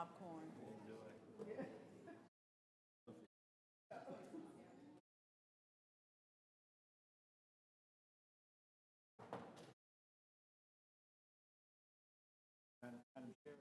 popcorn. And share.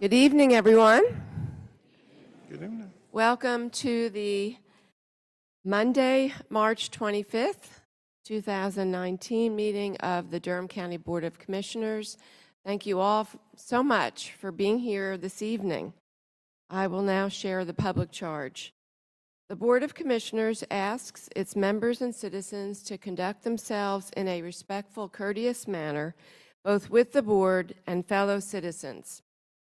Good evening, everyone. Good evening. Welcome to the Monday, March 25th, 2019 meeting of the Durham County Board of Commissioners. Thank you all so much for being here this evening. I will now share the public charge. The Board of Commissioners asks its members and citizens to conduct themselves in a respectful, courteous manner, both with the board and fellow citizens.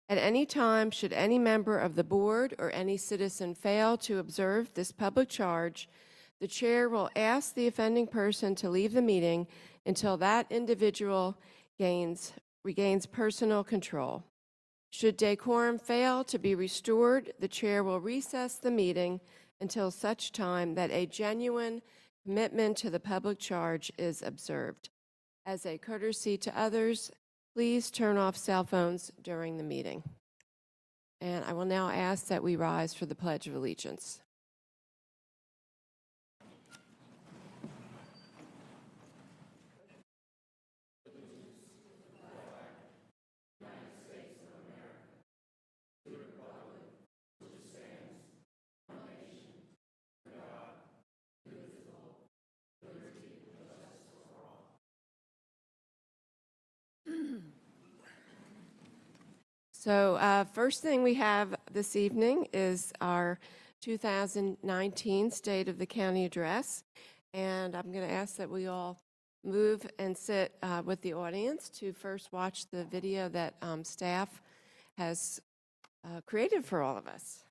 At any time, should any member of the board or any citizen fail to observe this public charge, the chair will ask the offending person to leave the meeting until that individual regains personal control. Should decorum fail to be restored, the chair will recess the meeting until such time that a genuine commitment to the public charge is observed. As a courtesy to others, please turn off cell phones during the meeting. And I will now ask that we rise for the Pledge of Allegiance. So first thing we have this evening is our 2019 State of the County Address. And I'm going to ask that we all move and sit with the audience to first watch the video that staff has created for all of us.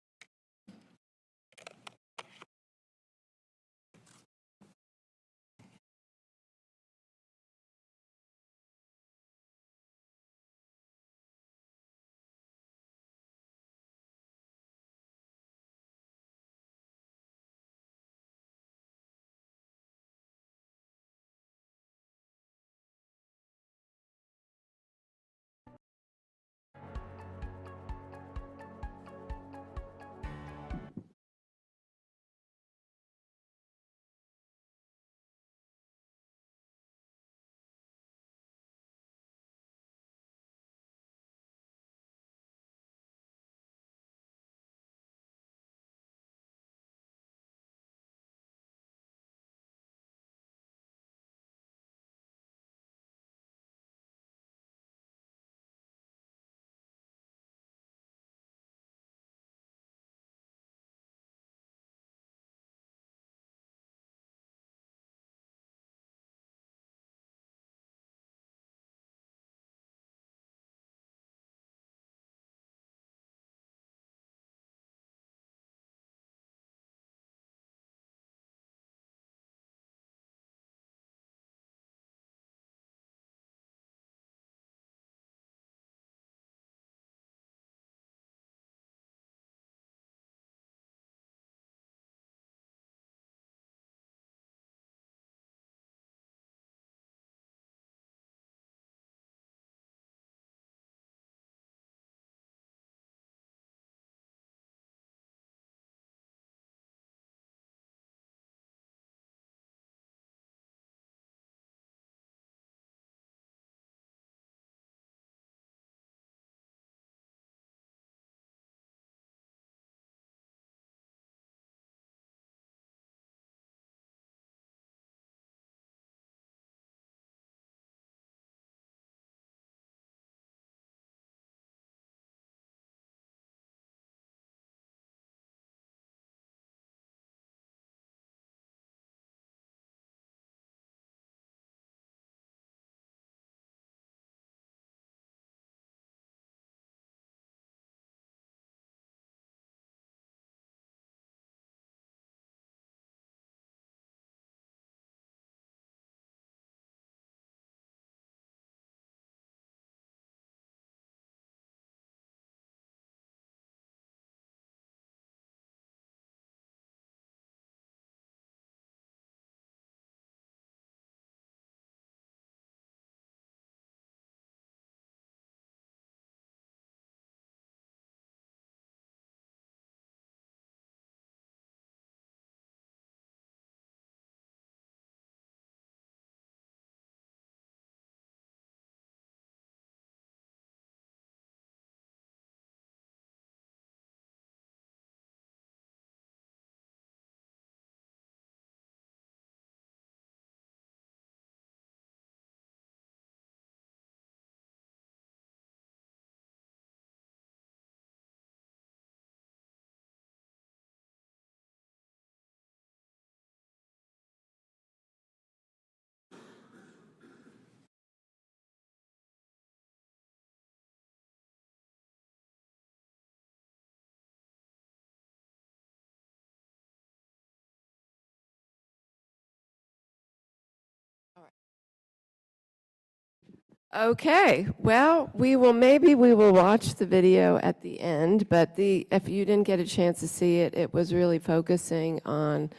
Okay, well, maybe we will watch the video at the end, but if you didn't get a chance to see it, it was really focusing on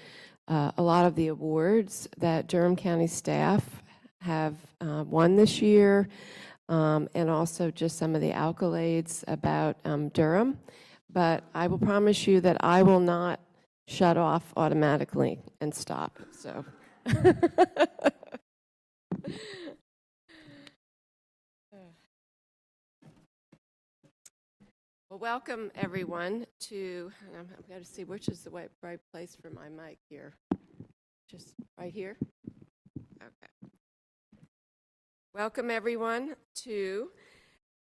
a lot of the awards that Durham County staff have won this year, and also just some of the accolades about Durham. But I will promise you that I will not shut off automatically and stop, so. Well, welcome everyone to, and I'm going to see which is the right place for my mic here. Just right here? Okay. Welcome everyone to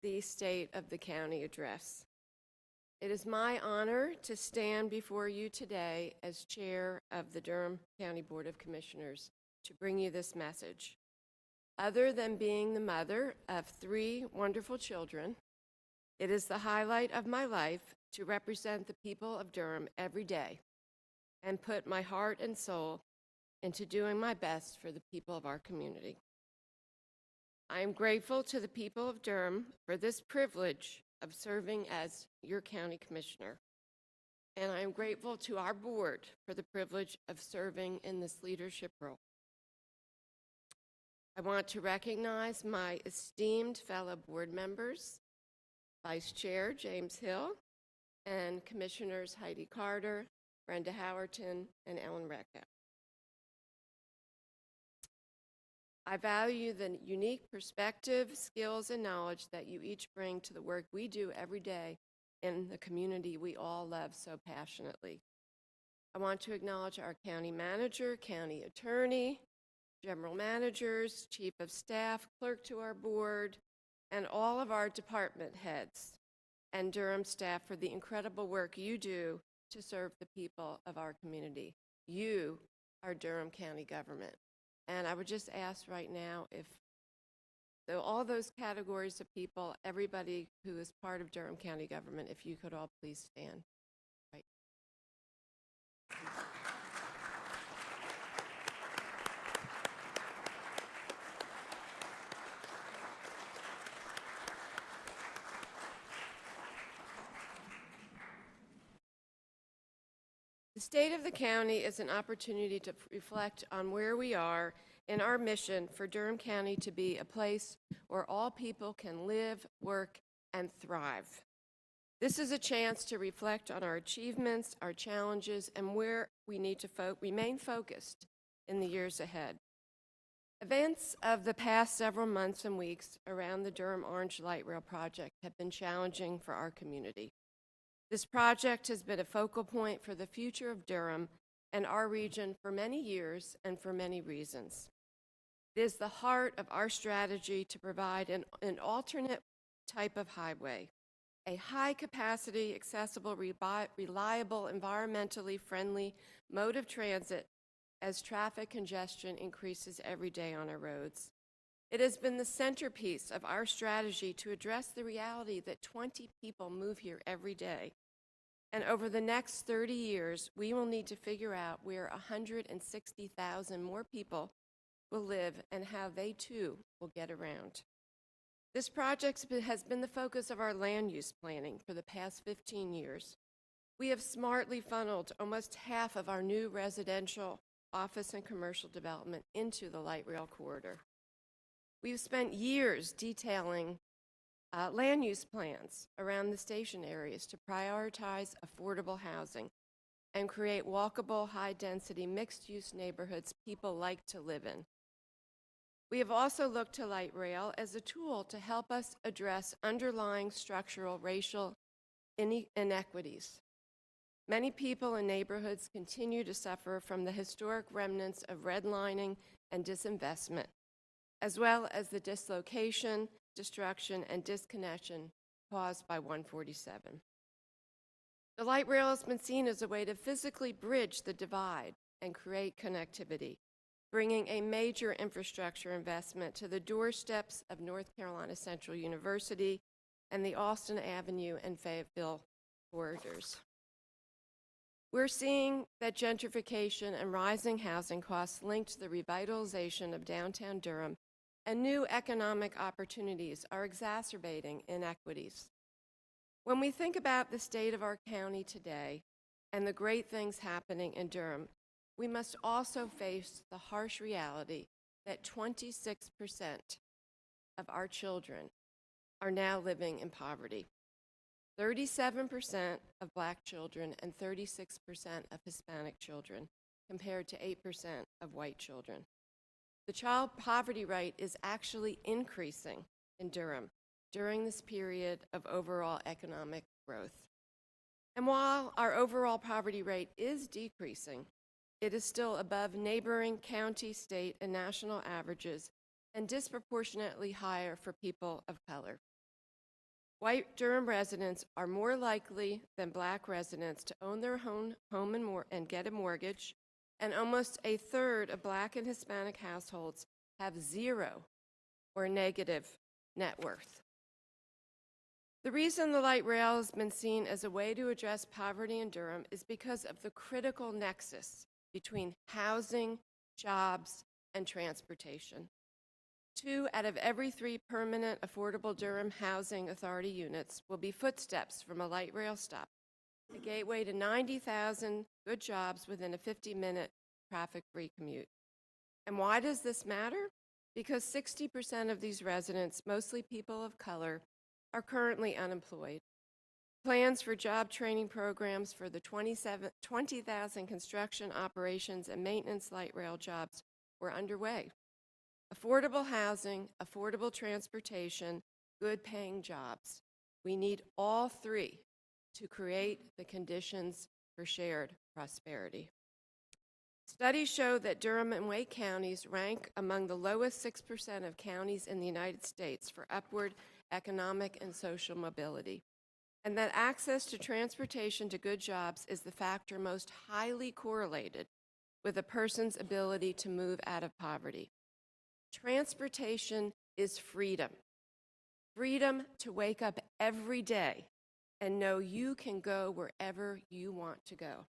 the State of the County Address. It is my honor to stand before you today as chair of the Durham County Board of Commissioners to bring you this message. Other than being the mother of 3 wonderful children, it is the highlight of my life to represent the people of Durham every day and put my heart and soul into doing my best for the people of our community. I am grateful to the people of Durham for this privilege of serving as your county commissioner. And I am grateful to our board for the privilege of serving in this leadership role. I want to recognize my esteemed fellow board members, Vice Chair James Hill, and Commissioners Heidi Carter, Brenda Howerton, and Ellen Reckow. I value the unique perspective, skills, and knowledge that you each bring to the work we do every day in the community we all love so passionately. I want to acknowledge our county manager, county attorney, general managers, chief of staff, clerk to our board, and all of our department heads and Durham staff for the incredible work you do to serve the people of our community. You are Durham County government. And I would just ask right now if all those categories of people, everybody who is part of Durham County government, if you could all please stand. Right. The State of the County is an opportunity to reflect on where we are in our mission for Durham County to be a place where all people can live, work, and thrive. This is a chance to reflect on our achievements, our challenges, and where we need to remain focused in the years ahead. Events of the past several months and weeks around the Durham Orange Light Rail project have been challenging for our community. This project has been a focal point for the future of Durham and our region for many years and for many reasons. It is the heart of our strategy to provide an alternate type of highway, a high-capacity, accessible, reliable, environmentally friendly mode of transit as traffic congestion increases every day on our roads. It has been the centerpiece of our strategy to address the reality that 20 people move here every day. And over the next 30 years, we will need to figure out where 160,000 more people will live and how they too will get around. This project has been the focus of our land use planning for the past 15 years. We have smartly funneled almost half of our new residential, office, and commercial development into the light rail corridor. We've spent years detailing land use plans around the station areas to prioritize affordable housing and create walkable, high-density, mixed-use neighborhoods people like to live in. We have also looked to light rail as a tool to help us address underlying structural racial inequities. Many people in neighborhoods continue to suffer from the historic remnants of redlining and disinvestment, as well as the dislocation, destruction, and disconnection caused by 147. The light rail has been seen as a way to physically bridge the divide and create connectivity, bringing a major infrastructure investment to the doorsteps of North Carolina Central University and the Austin Avenue and Fayetteville corridors. We're seeing that gentrification and rising housing costs linked to the revitalization of downtown Durham and new economic opportunities are exacerbating inequities. When we think about the state of our county today and the great things happening in Durham, we must also face the harsh reality that 26% of our children are now living in poverty. 37% of Black children and 36% of Hispanic children, compared to 8% of white children. The child poverty rate is actually increasing in Durham during this period of overall economic growth. And while our overall poverty rate is decreasing, it is still above neighboring county, state, and national averages and disproportionately higher for people of color. White Durham residents are more likely than Black residents to own their home and get a mortgage, and almost a third of Black and Hispanic households have zero or negative net worth. The reason the light rail has been seen as a way to address poverty in Durham is because of the critical nexus between housing, jobs, and transportation. 2 out of every 3 permanent affordable Durham Housing Authority units will be footsteps from a light rail stop, a gateway to 90,000 good jobs within a 50-minute traffic-free commute. And why does this matter? Because 60% of these residents, mostly people of color, are currently unemployed. Plans for job training programs for the 20,000 construction, operations, and maintenance light rail jobs were underway. Affordable housing, affordable transportation, good-paying jobs. We need all 3 to create the conditions for shared prosperity. Studies show that Durham and Wake counties rank among the lowest 6% of counties in the United States for upward economic and social mobility, and that access to transportation to good jobs is the factor most highly correlated with a person's ability to move out of poverty. Transportation is freedom. Freedom to wake up every day and know you can go wherever you want to go.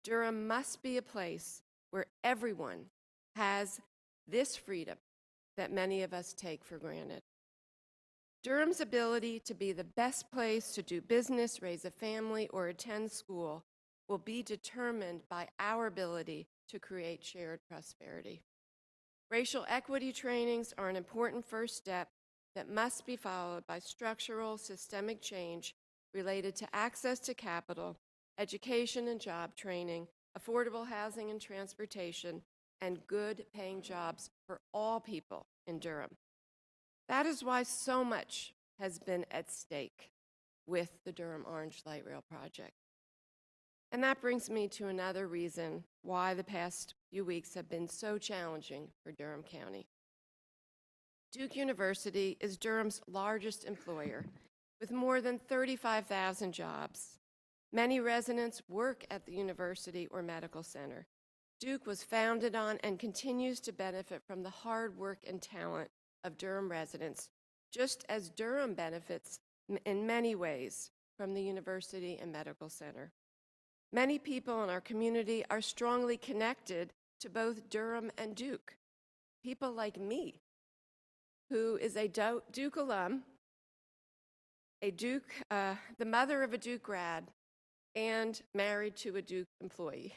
Durham must be a place where everyone has this freedom that many of us take for granted. Durham's ability to be the best place to do business, raise a family, or attend school will be determined by our ability to create shared prosperity. Racial equity trainings are an important first step that must be followed by structural, systemic change related to access to capital, education and job training, affordable housing and transportation, and good-paying jobs for all people in Durham. That is why so much has been at stake with the Durham Orange Light Rail project. And that brings me to another reason why the past few weeks have been so challenging for Durham County. Duke University is Durham's largest employer, with more than 35,000 jobs. Many residents work at the university or medical center. Duke was founded on and continues to benefit from the hard work and talent of Durham residents, just as Durham benefits in many ways from the university and medical center. Many people in our community are strongly connected to both Durham and Duke. People like me, who is a Duke alum, the mother of a Duke grad, and married to a Duke employee.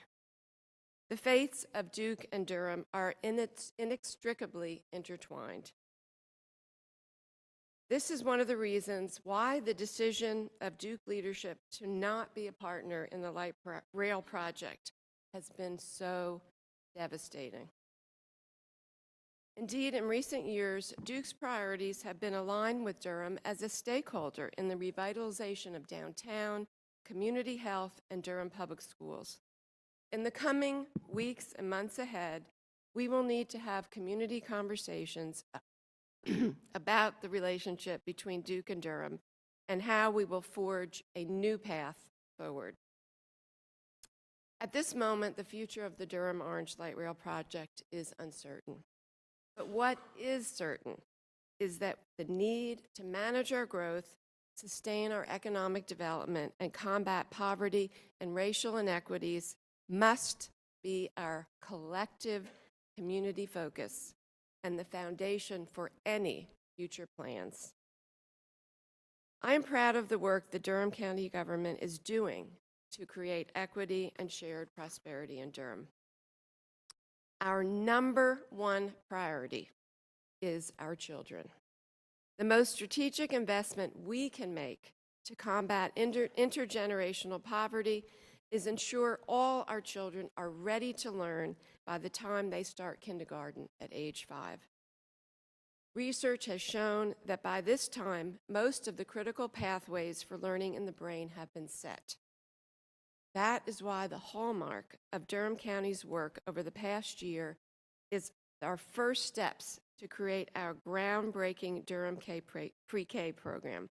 The fates of Duke and Durham are inextricably intertwined. This is one of the reasons why the decision of Duke leadership to not be a partner in the light rail project has been so devastating. Indeed, in recent years, Duke's priorities have been aligned with Durham as a stakeholder in the revitalization of downtown, community health, and Durham public schools. In the coming weeks and months ahead, we will need to have community conversations about the relationship between Duke and Durham and how we will forge a new path forward. At this moment, the future of the Durham Orange Light Rail project is uncertain. But what is certain is that the need to manage our growth, sustain our economic development, and combat poverty and racial inequities must be our collective community focus and the foundation for any future plans. I am proud of the work the Durham County government is doing to create equity and shared prosperity in Durham. Our number one priority is our children. The most strategic investment we can make to combat intergenerational poverty is ensure all our children are ready to learn by the time they start kindergarten at age 5. Research has shown that by this time, most of the critical pathways for learning in the brain have been set. That is why the hallmark of Durham County's work over the past year is our first steps to create our groundbreaking Durham Pre-K program.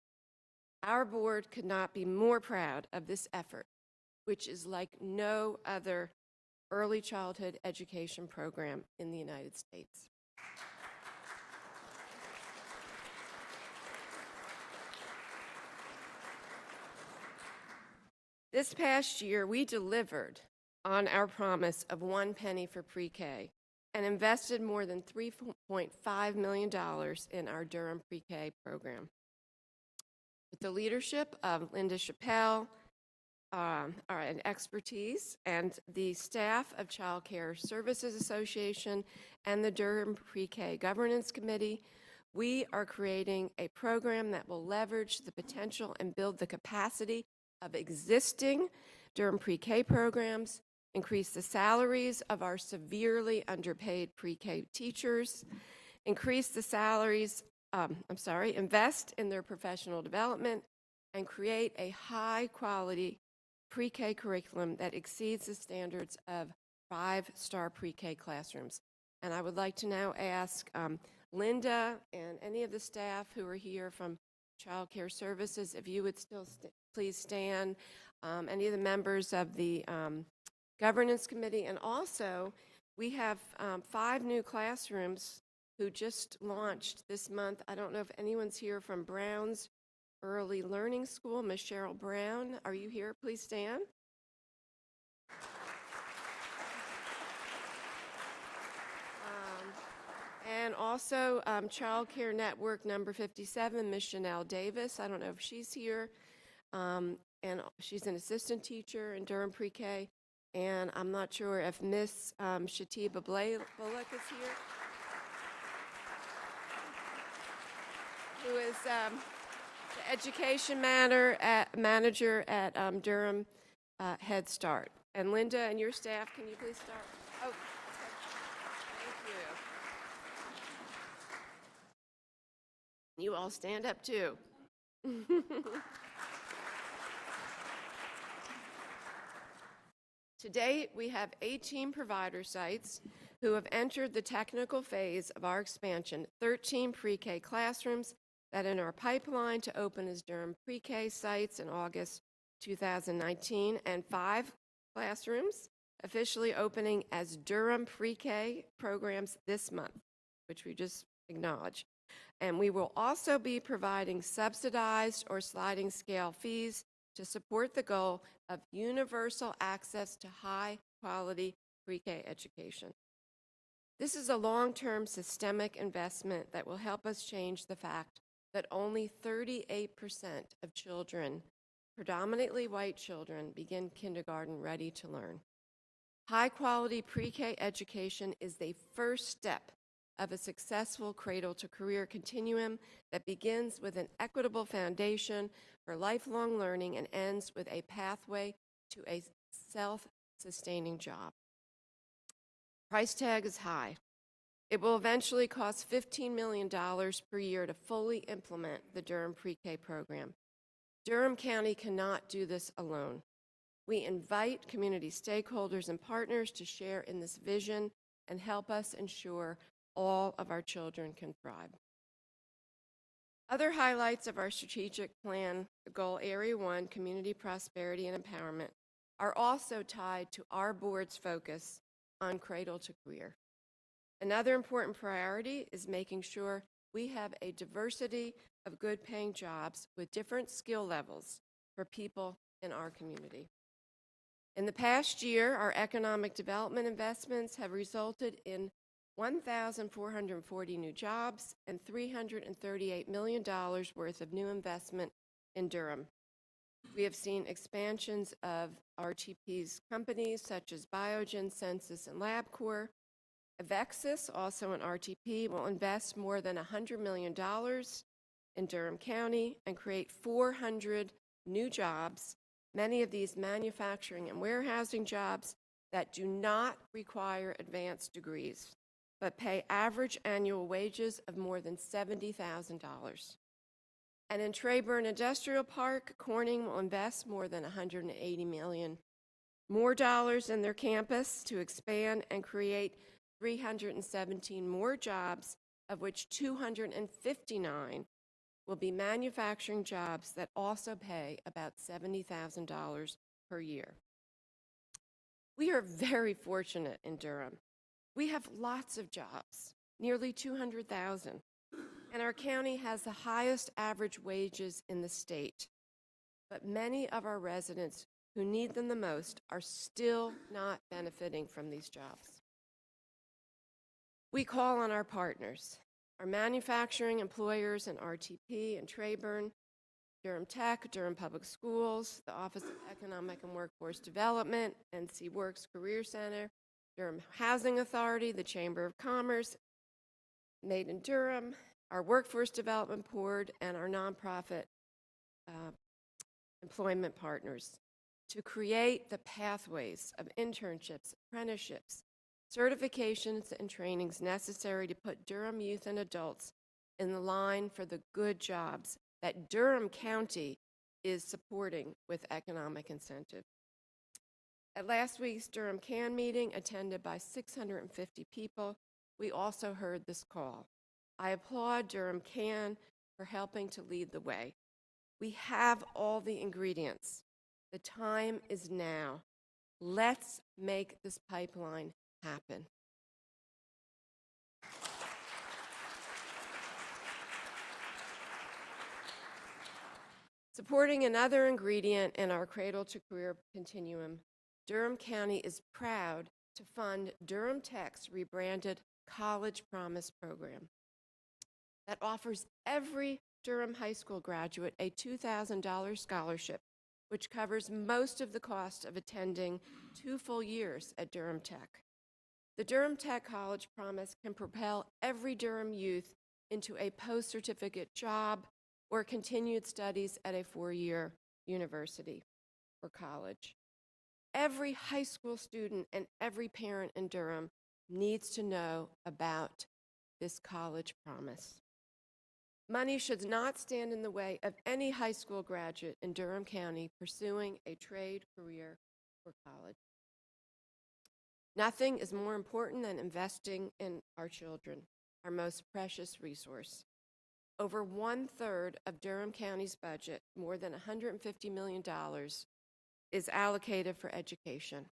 Our board could not be more proud of this effort, which is like no other early childhood education program in the United States. This past year, we delivered on our promise of 1 penny for pre-K and invested more than $3.5 million in our Durham pre-K program. With the leadership of Linda Chappelle, and expertise, and the staff of Child Care Services Association and the Durham Pre-K Governance Committee, we are creating a program that will leverage the potential and build the capacity of existing Durham Pre-K programs, increase the salaries of our severely underpaid pre-K teachers, increase the salaries, invest in their professional development, and create a high-quality pre-K curriculum that exceeds the standards of 5-star pre-K classrooms. And I would like to now ask Linda and any of the staff who are here from Child Care Services, if you would still please stand, any of the members of the Governance Committee, and also we have 5 new classrooms who just launched this month. I don't know if anyone's here from Brown's Early Learning School. Ms. Cheryl Brown, are you here? Please stand. And also Child Care Network number 57, Ms. Chanel Davis. I don't know if she's here. And she's an assistant teacher in Durham Pre-K. And I'm not sure if Miss Shatiba Bullock is here, who is the education manager at Durham Head Start. And Linda and your staff, can you please start? Oh, okay. Thank you. You all stand up too. To date, we have 18 provider sites who have entered the technical phase of our expansion, 13 pre-K classrooms that are in our pipeline to open as Durham pre-K sites in August 2019, and 5 classrooms officially opening as Durham pre-K programs this month, which we just acknowledged. And we will also be providing subsidized or sliding scale fees to support the goal of universal access to high-quality pre-K education. This is a long-term systemic investment that will help us change the fact that only 38% of children, predominantly white children, begin kindergarten ready to learn. High-quality pre-K education is the first step of a successful cradle-to-career continuum that begins with an equitable foundation for lifelong learning and ends with a pathway to a self-sustaining job. Price tag is high. It will eventually cost $15 million per year to fully implement the Durham Pre-K program. Durham County cannot do this alone. We invite community stakeholders and partners to share in this vision and help us ensure all of our children can thrive. Other highlights of our strategic plan, Goal Area 1, Community Prosperity and Empowerment, are also tied to our board's focus on cradle to career. Another important priority is making sure we have a diversity of good-paying jobs with different skill levels for people in our community. In the past year, our economic development investments have resulted in 1,440 new jobs, and $338 million worth of new investment in Durham. We have seen expansions of RTP's companies such as Biogen, Census, and LabCorp. Avexis, also an RTP, will invest more than $100 million in Durham County and create 400 new jobs, many of these manufacturing and warehousing jobs that do not require advanced degrees, but pay average annual wages of more than $70,000. And in Trayburn Industrial Park, Corning will invest more than $180 million more dollars in their campus to expand and create 317 more jobs, of which 259 will be manufacturing jobs that also pay about $70,000 per year. We are very fortunate in Durham. We have lots of jobs, nearly 200,000, and our county has the highest average wages in the state. But many of our residents who need them the most are still not benefiting from these jobs. We call on our partners, our manufacturing employers in RTP and Trayburn, Durham Tech, Durham Public Schools, the Office of Economic and Workforce Development, NC Works Career Center, Durham Housing Authority, the Chamber of Commerce, Made in Durham, our Workforce Development Board, and our nonprofit employment partners to create the pathways of internships, apprenticeships, certifications, and trainings necessary to put Durham youth and adults in the line for the good jobs that Durham County is supporting with economic incentive. At last week's Durham CAN meeting, attended by 650 people, we also heard this call. I applaud Durham CAN for helping to lead the way. We have all the ingredients. The time is now. Let's make this pipeline happen. Supporting another ingredient in our Cradle to Career continuum, Durham County is proud to fund Durham Tech's rebranded College Promise program that offers every Durham High School graduate a $2,000 scholarship, which covers most of the cost of attending 2 full years at Durham Tech. The Durham Tech College Promise can propel every Durham youth into a post-certificate job or continued studies at a 4-year university or college. Every high school student and every parent in Durham needs to know about this college promise. Money should not stand in the way of any high school graduate in Durham County pursuing a trade, career, or college. Nothing is more important than investing in our children, our most precious resource. Over 1/3 of Durham County's budget, more than $150 million, is allocated for education.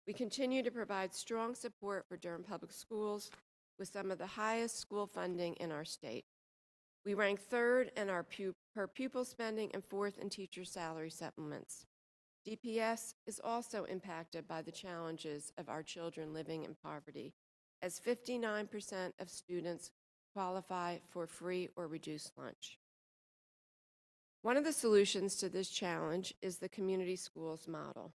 We continue to provide strong support for Durham Public Schools with some of the highest school funding in our state. We rank 3rd in our per pupil spending and 4th in teacher salary supplements. DPS is also impacted by the challenges of our children living in poverty, as 59% of students qualify for free or reduced lunch. One of the solutions to this challenge is the community schools model.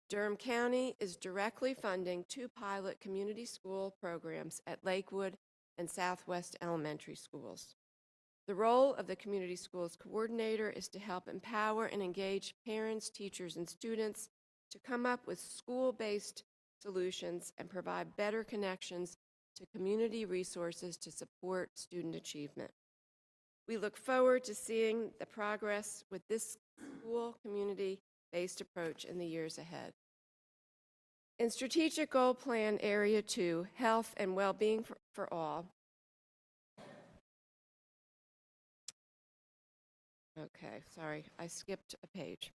Durham County is directly funding 2 pilot community school programs at Lakewood and Southwest Elementary Schools. The role of the community schools coordinator is to help empower and engage parents, teachers, and students to come up with school-based solutions and provide better connections to community resources to support student achievement. We look forward to seeing the progress with this school community-based approach in the years ahead. In Strategic Goal Plan Area 2, Health and Well-Being for All, okay, sorry, I skipped a page.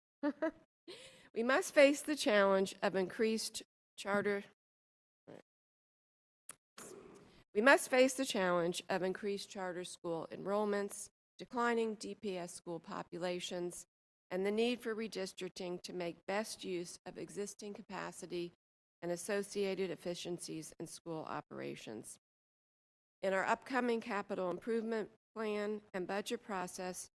We must face the challenge of increased charter school enrollments, declining DPS school populations, and the need for redistricting to make best use of existing capacity and associated efficiencies in school operations. In our upcoming capital improvement plan and budget process,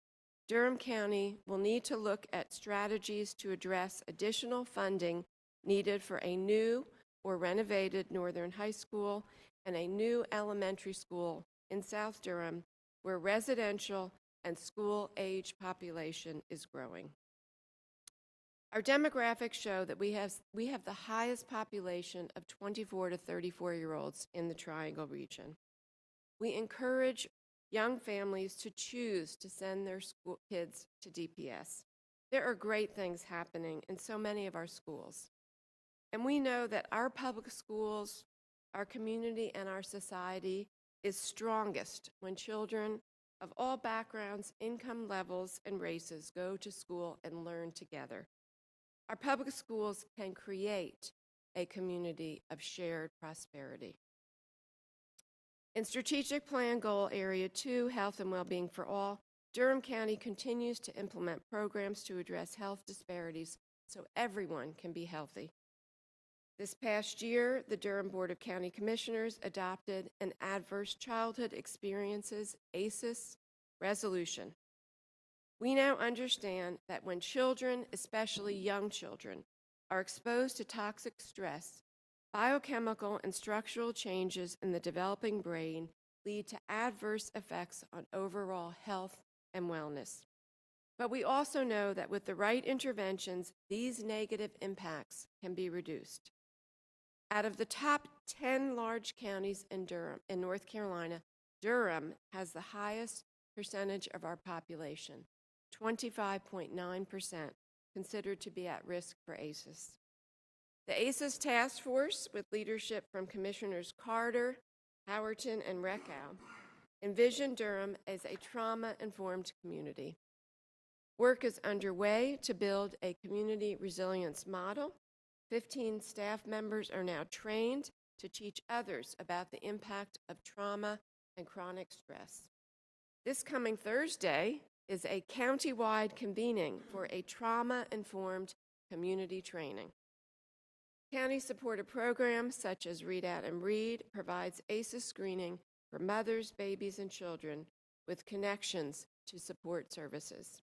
Durham County will need to look at strategies to address additional funding needed for a new or renovated Northern High School and a new elementary school in South Durham, where residential and school-age population is growing. Our demographics show that we have the highest population of 24 to 34-year-olds in the Triangle region. We encourage young families to choose to send their school kids to DPS. There are great things happening in so many of our schools. And we know that our public schools, our community, and our society is strongest when children of all backgrounds, income levels, and races go to school and learn together. Our public schools can create a community of shared prosperity. In Strategic Plan Goal Area 2, Health and Wellbeing for All, Durham County continues to implement programs to address health disparities so everyone can be healthy. This past year, the Durham Board of County Commissioners adopted an Adverse Childhood Experiences, ACEs, resolution. We now understand that when children, especially young children, are exposed to toxic stress, biochemical and structural changes in the developing brain lead to adverse effects on overall health and wellness. But we also know that with the right interventions, these negative impacts can be reduced. Out of the top 10 large counties in North Carolina, Durham has the highest percentage of our population, 25.9%, considered to be at risk for ACEs. The ACEs Task Force, with leadership from Commissioners Carter, Howerton, and Reckow, envisioned Durham as a trauma-informed community. Work is underway to build a community resilience model. 15 staff members are now trained to teach others about the impact of trauma and chronic stress. This coming Thursday is a county-wide convening for a trauma-informed community training. County-supported programs such as Read Out and Read provides ACEs screening for mothers, babies, and children with connections to support services.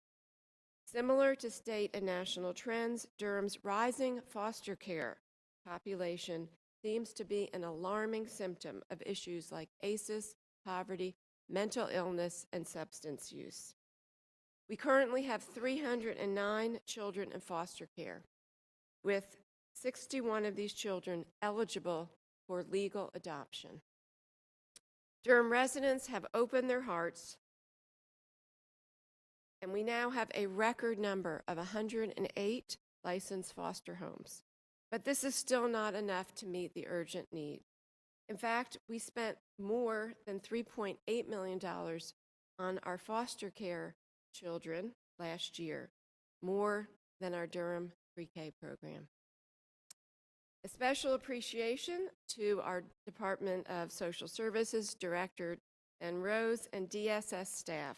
Similar to state and national trends, Durham's rising foster care population seems to be an alarming symptom of issues like ACEs, poverty, mental illness, and substance use. We currently have 309 children in foster care, with 61 of these children eligible for legal adoption. Durham residents have opened their hearts, and we now have a record number of 108 licensed foster homes. But this is still not enough to meet the urgent need. In fact, we spent more than $3.8 million on our foster care children last year, more than our Durham pre-K program. A special appreciation to our Department of Social Services Director Dan Rose and DSS staff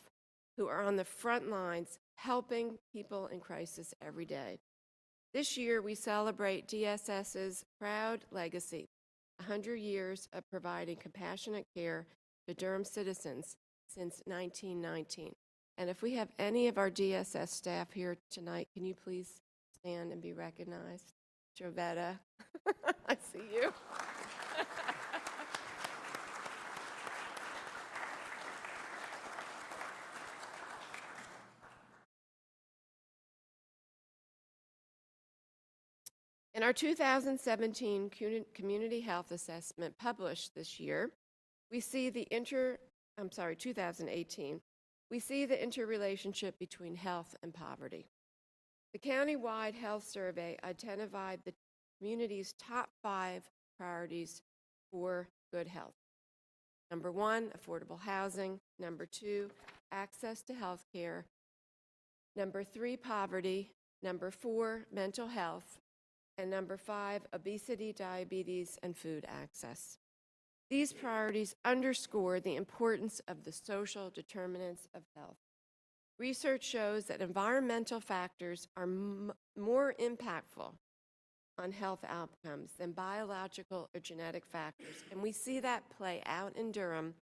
who are on the front lines helping people in crisis every day. This year, we celebrate DSS's proud legacy, 100 years of providing compassionate care to Durham citizens since 1919. And if we have any of our DSS staff here tonight, can you please stand and be recognized? Jovetta, I see you. In our 2017 Community Health Assessment published this year, we see the 2018, we see the interrelationship between health and poverty. The county-wide health survey identified the community's top 5 priorities for good health. Number 1, affordable housing. Number 2, access to health care. Number 3, poverty. Number 4, mental health. And number 5, obesity, diabetes, and food access. These priorities underscore the importance of the social determinants of health. Research shows that environmental factors are more impactful on health outcomes than biological or genetic factors. And we see that play out in Durham,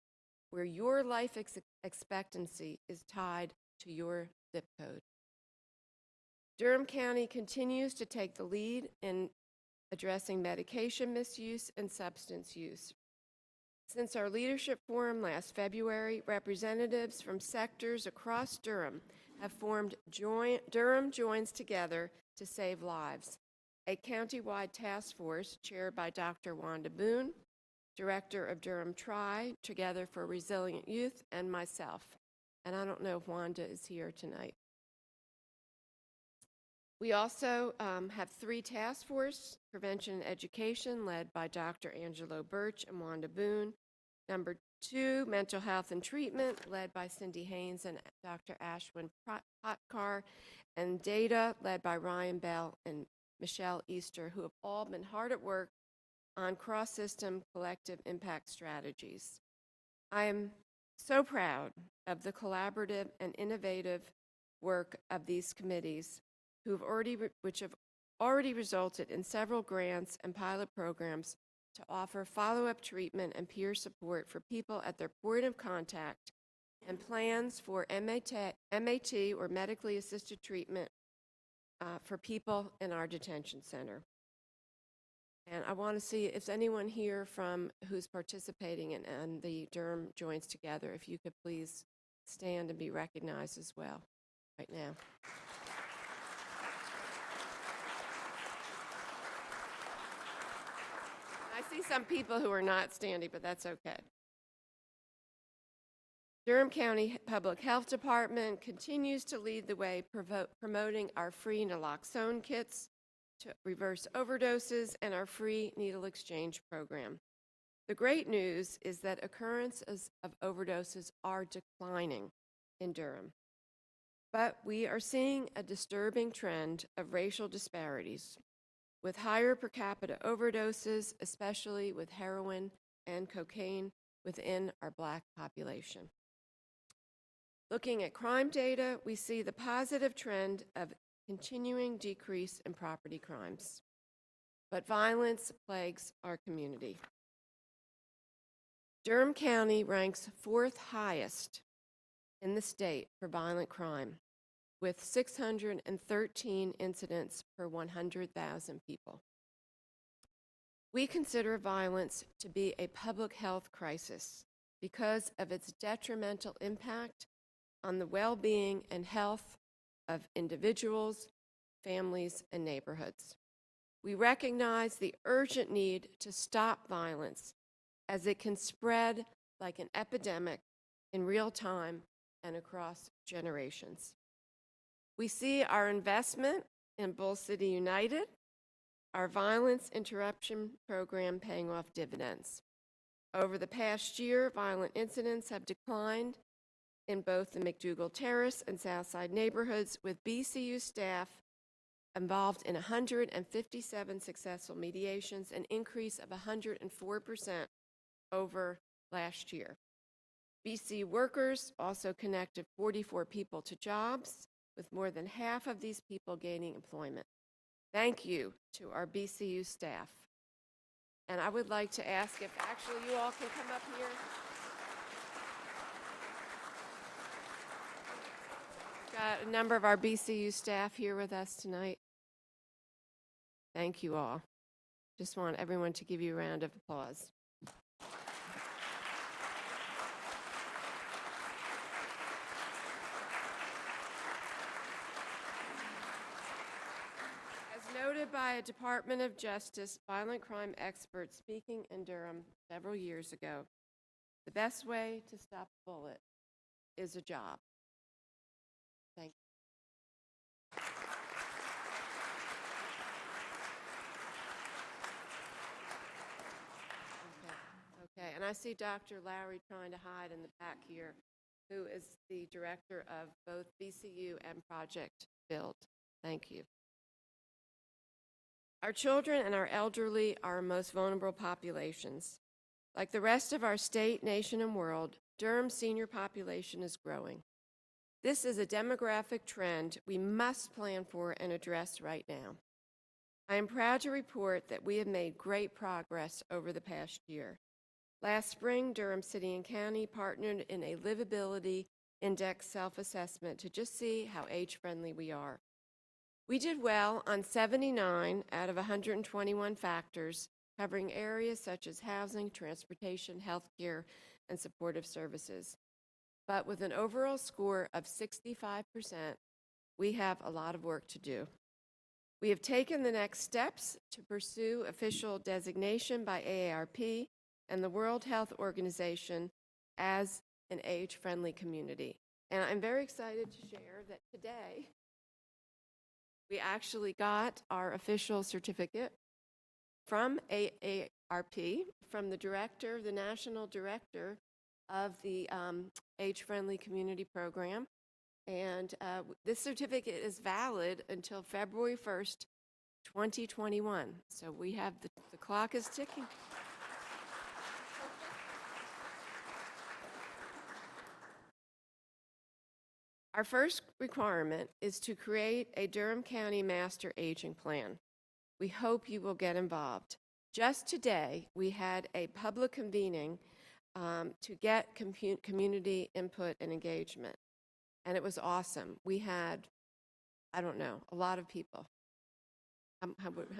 where your life expectancy is tied to your zip code. Durham County continues to take the lead in addressing medication misuse and substance use. Since our leadership forum last February, representatives from sectors across Durham have formed Durham Joins Together to Save Lives, a countywide task force chaired by Dr. Wanda Boone, director of Durham Together for Resilient Youth, and myself. And I don't know if Wanda is here tonight. We also have 3 task force, prevention and education, led by Dr. Angelo Birch and Wanda Boone. Number 2, mental health and treatment, led by Cindy Haynes and Dr. Ashwin Potkar. And data, led by Ryan Bell and Michelle Easter, who have all been hard at work on cross-system collective impact strategies. I am so proud of the collaborative and innovative work of these committees, which have already resulted in several grants and pilot programs to offer follow-up treatment and peer support for people at their point of contact, and plans for MAT or medically assisted treatment for people in our detention center. And I want to see if anyone here who's participating in the Durham Joins Together, if you could please stand and be recognized as well right now. I see some people who are not standing, but that's okay. Durham County Public Health Department continues to lead the way, promoting our free naloxone kits to reverse overdoses and our free needle exchange program. The great news is that occurrences of overdoses are declining in Durham, but we are seeing a disturbing trend of racial disparities, with higher per capita overdoses, especially with heroin and cocaine within our Black population. Looking at crime data, we see the positive trend of continuing decrease in property crimes, but violence plagues our community. Durham County ranks 4th highest in the state for violent crime, with 613 incidents per 100,000 people. We consider violence to be a public health crisis because of its detrimental impact on the well-being and health of individuals, families, and neighborhoods. We recognize the urgent need to stop violence, as it can spread like an epidemic in real time and across generations. We see our investment in Bull City United, our violence interruption program, paying off dividends. Over the past year, violent incidents have declined in both the McDougal Terrace and Southside neighborhoods, with BCU staff involved in 157 successful mediations, an increase of 104% over last year. BCU workers also connected 44 people to jobs, with more than half of these people gaining employment. Thank you to our BCU staff. And I would like to ask if actually you all can come up here. Got a number of our BCU staff here with us tonight. Thank you all. Just want everyone to give you a round of applause. Noted by a Department of Justice violent crime expert speaking in Durham several years ago, the best way to stop a bullet is a job. Thank you. Okay, and I see Dr. Lowry trying to hide in the back here, who is the director of both BCU and Project Build. Thank you. Our children and our elderly are our most vulnerable populations. Like the rest of our state, nation, and world, Durham's senior population is growing. This is a demographic trend we must plan for and address right now. I am proud to report that we have made great progress over the past year. Last spring, Durham City and County partnered in a livability index self-assessment to just see how age-friendly we are. We did well on 79 out of 121 factors, covering areas such as housing, transportation, healthcare, and supportive services. But with an overall score of 65%, we have a lot of work to do. We have taken the next steps to pursue official designation by AARP and the World Health Organization as an age-friendly community. And I'm very excited to share that today we actually got our official certificate from AARP, from the director, the national director of the Age-Friendly Community Program. And this certificate is valid until February 1st, 2021. So we have the clock is ticking. Our first requirement is to create a Durham County Master Aging Plan. We hope you will get involved. Just today, we had a public convening to get community input and engagement, and it was awesome. We had, I don't know, a lot of people. How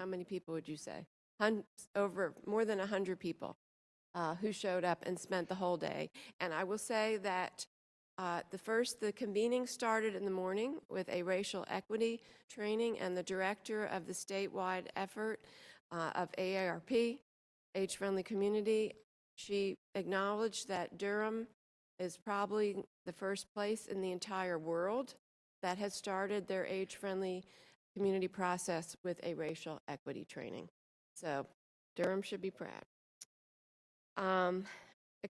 many people would you say? Over more than 100 people who showed up and spent the whole day. And I will say that the convening started in the morning with a racial equity training, and the director of the statewide effort of AARP, Age Friendly Community, she acknowledged that Durham is probably the first place in the entire world that has started their age-friendly community process with a racial equity training. So Durham should be proud. A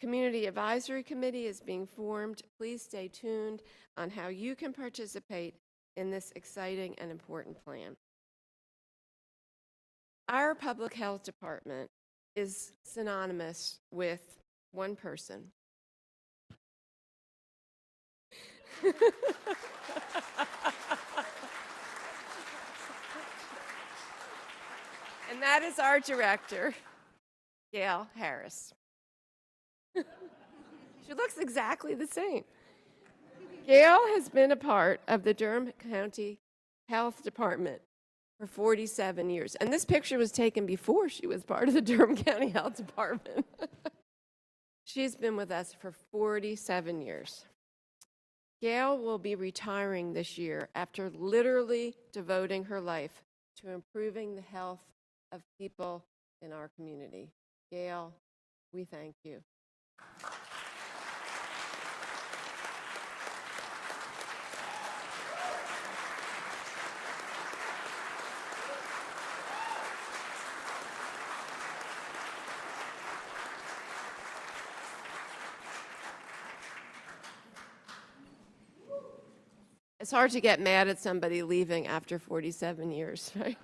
community advisory committee is being formed. Please stay tuned on how you can participate in this exciting and important plan. Our public health department is synonymous with one person. And that is our director, Gail Harris. She looks exactly the same. Gail has been a part of the Durham County Health Department for 47 years. And this picture was taken before she was part of the Durham County Health Department. She's been with us for 47 years. Gail will be retiring this year after literally devoting her life to improving the health of people in our community. Gail, we thank you. It's hard to get mad at somebody leaving after 47 years, right?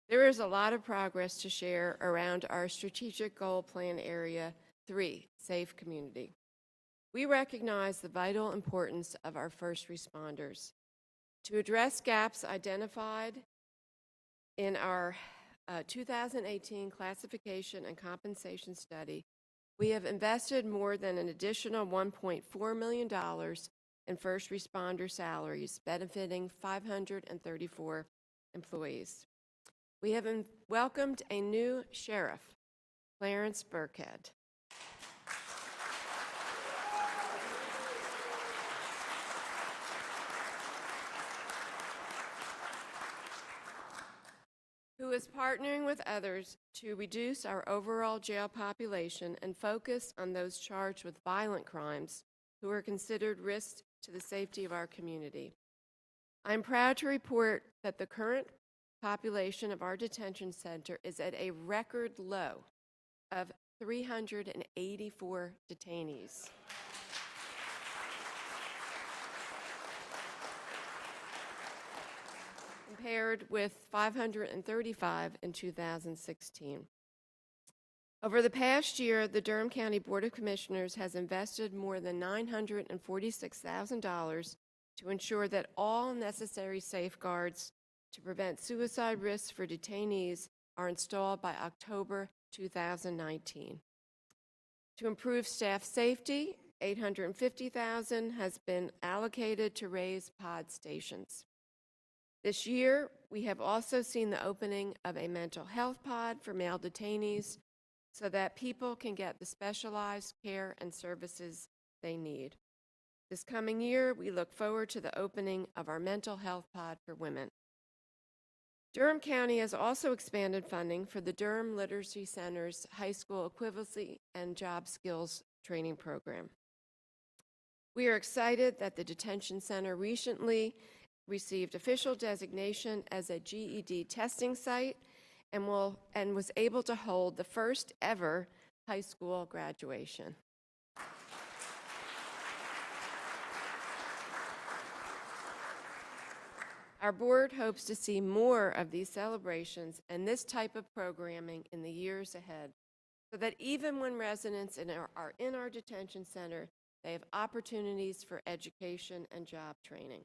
There is a lot of progress to share around our strategic goal plan area 3, Safe Community. We recognize the vital importance of our first responders. To address gaps identified in our 2018 classification and compensation study, we have invested more than an additional $1.4 million in first responder salaries, benefiting 534 employees. We have welcomed a new sheriff, Clarence Burkhead. Who is partnering with others to reduce our overall jail population and focus on those charged with violent crimes who are considered risks to the safety of our community. I'm proud to report that the current population of our detention center is at a record low of 384 detainees. Compared with 535 in 2016. Over the past year, the Durham County Board of Commissioners has invested more than $946,000 to ensure that all necessary safeguards to prevent suicide risks for detainees are installed by October 2019. To improve staff safety, $850,000 has been allocated to raise pod stations. This year, we have also seen the opening of a mental health pod for male detainees so that people can get the specialized care and services they need. This coming year, we look forward to the opening of our mental health pod for women. Durham County has also expanded funding for the Durham Literacy Center's high school equivalency and job skills training program. We are excited that the detention center recently received official designation as a GED testing site and was able to hold the first ever high school graduation. Our board hopes to see more of these celebrations and this type of programming in the years ahead, so that even when residents are in our detention center, they have opportunities for education and job training.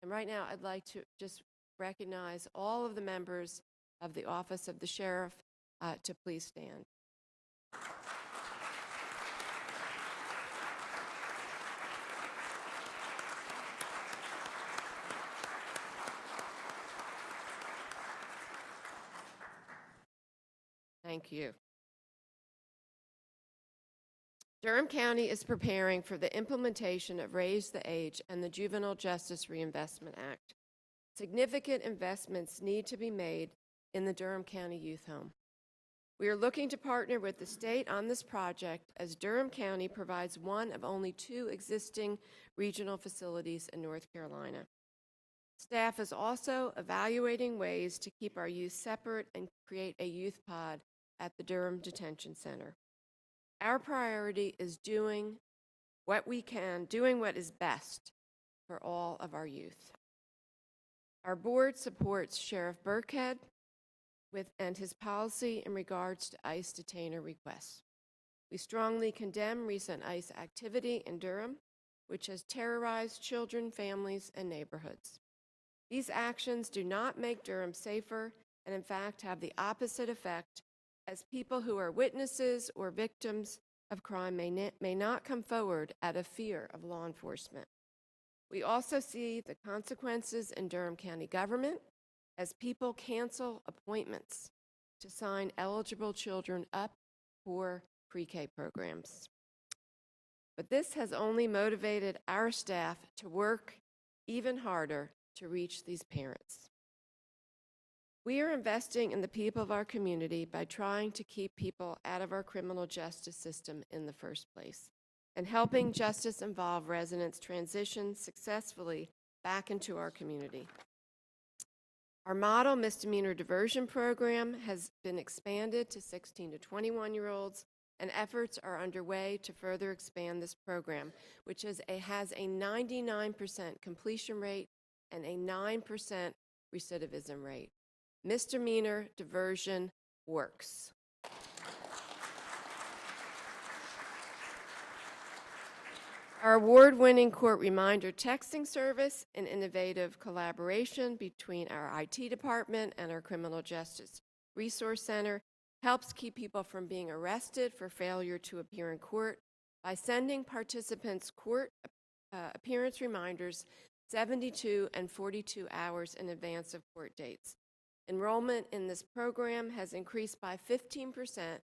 And right now, I'd like to just recognize all of the members of the Office of the Sheriff to please stand. Thank you. Durham County is preparing for the implementation of Raise the Age and the Juvenile Justice Reinvestment Act. Significant investments need to be made in the Durham County Youth Home. We are looking to partner with the state on this project as Durham County provides one of only 2 existing regional facilities in North Carolina. Staff is also evaluating ways to keep our youth separate and create a youth pod at the Durham Detention Center. Our priority is doing what we can, doing what is best for all of our youth. Our board supports Sheriff Burkhead and his policy in regards to ICE detainer requests. We strongly condemn recent ICE activity in Durham, which has terrorized children, families, and neighborhoods. These actions do not make Durham safer and in fact have the opposite effect, as people who are witnesses or victims of crime may not come forward out of fear of law enforcement. We also see the consequences in Durham County government as people cancel appointments to sign eligible children up for pre-K programs. But this has only motivated our staff to work even harder to reach these parents. We are investing in the people of our community by trying to keep people out of our criminal justice system in the first place and helping justice-involved residents transition successfully back into our community. Our model misdemeanor diversion program has been expanded to 16 to 21-year-olds, and efforts are underway to further expand this program, which has a 99% completion rate and a 9% recidivism rate. Misdemeanor diversion works. Our award-winning court reminder texting service, an innovative collaboration between our IT department and our Criminal Justice Resource Center, helps keep people from being arrested for failure to appear in court by sending participants court appearance reminders 72 and 42 hours in advance of court dates. Enrollment in this program has increased by 15%,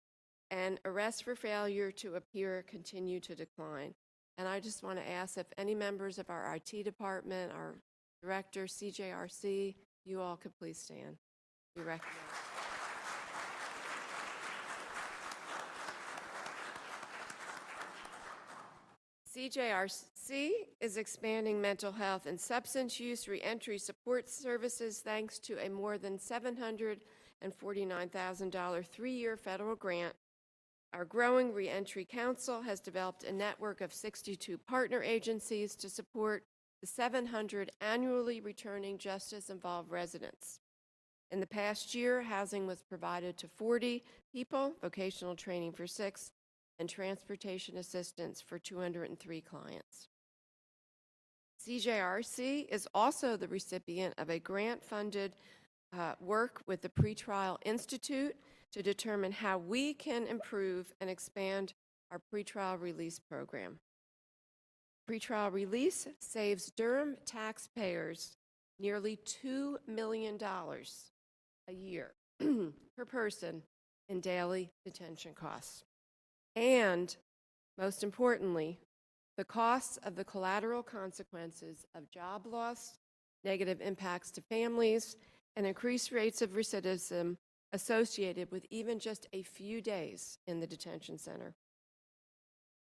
and arrests for failure to appear continue to decline. And I just want to ask if any members of our IT department, our director, CJRC, you all could please stand. We recognize. CJRC is expanding mental health and substance use reentry support services thanks to a more than $749,000 3-year federal grant. Our growing reentry council has developed a network of 62 partner agencies to support the 700 annually returning justice-involved residents. In the past year, housing was provided to 40 people, vocational training for 6, and transportation assistance for 203 clients. CJRC is also the recipient of a grant-funded work with the Pretrial Institute to determine how we can improve and expand our pretrial release program. Pretrial release saves Durham taxpayers nearly $2 million a year per person in daily detention costs. And most importantly, the costs of the collateral consequences of job loss, negative impacts to families, and increased rates of recidivism associated with even just a few days in the detention center.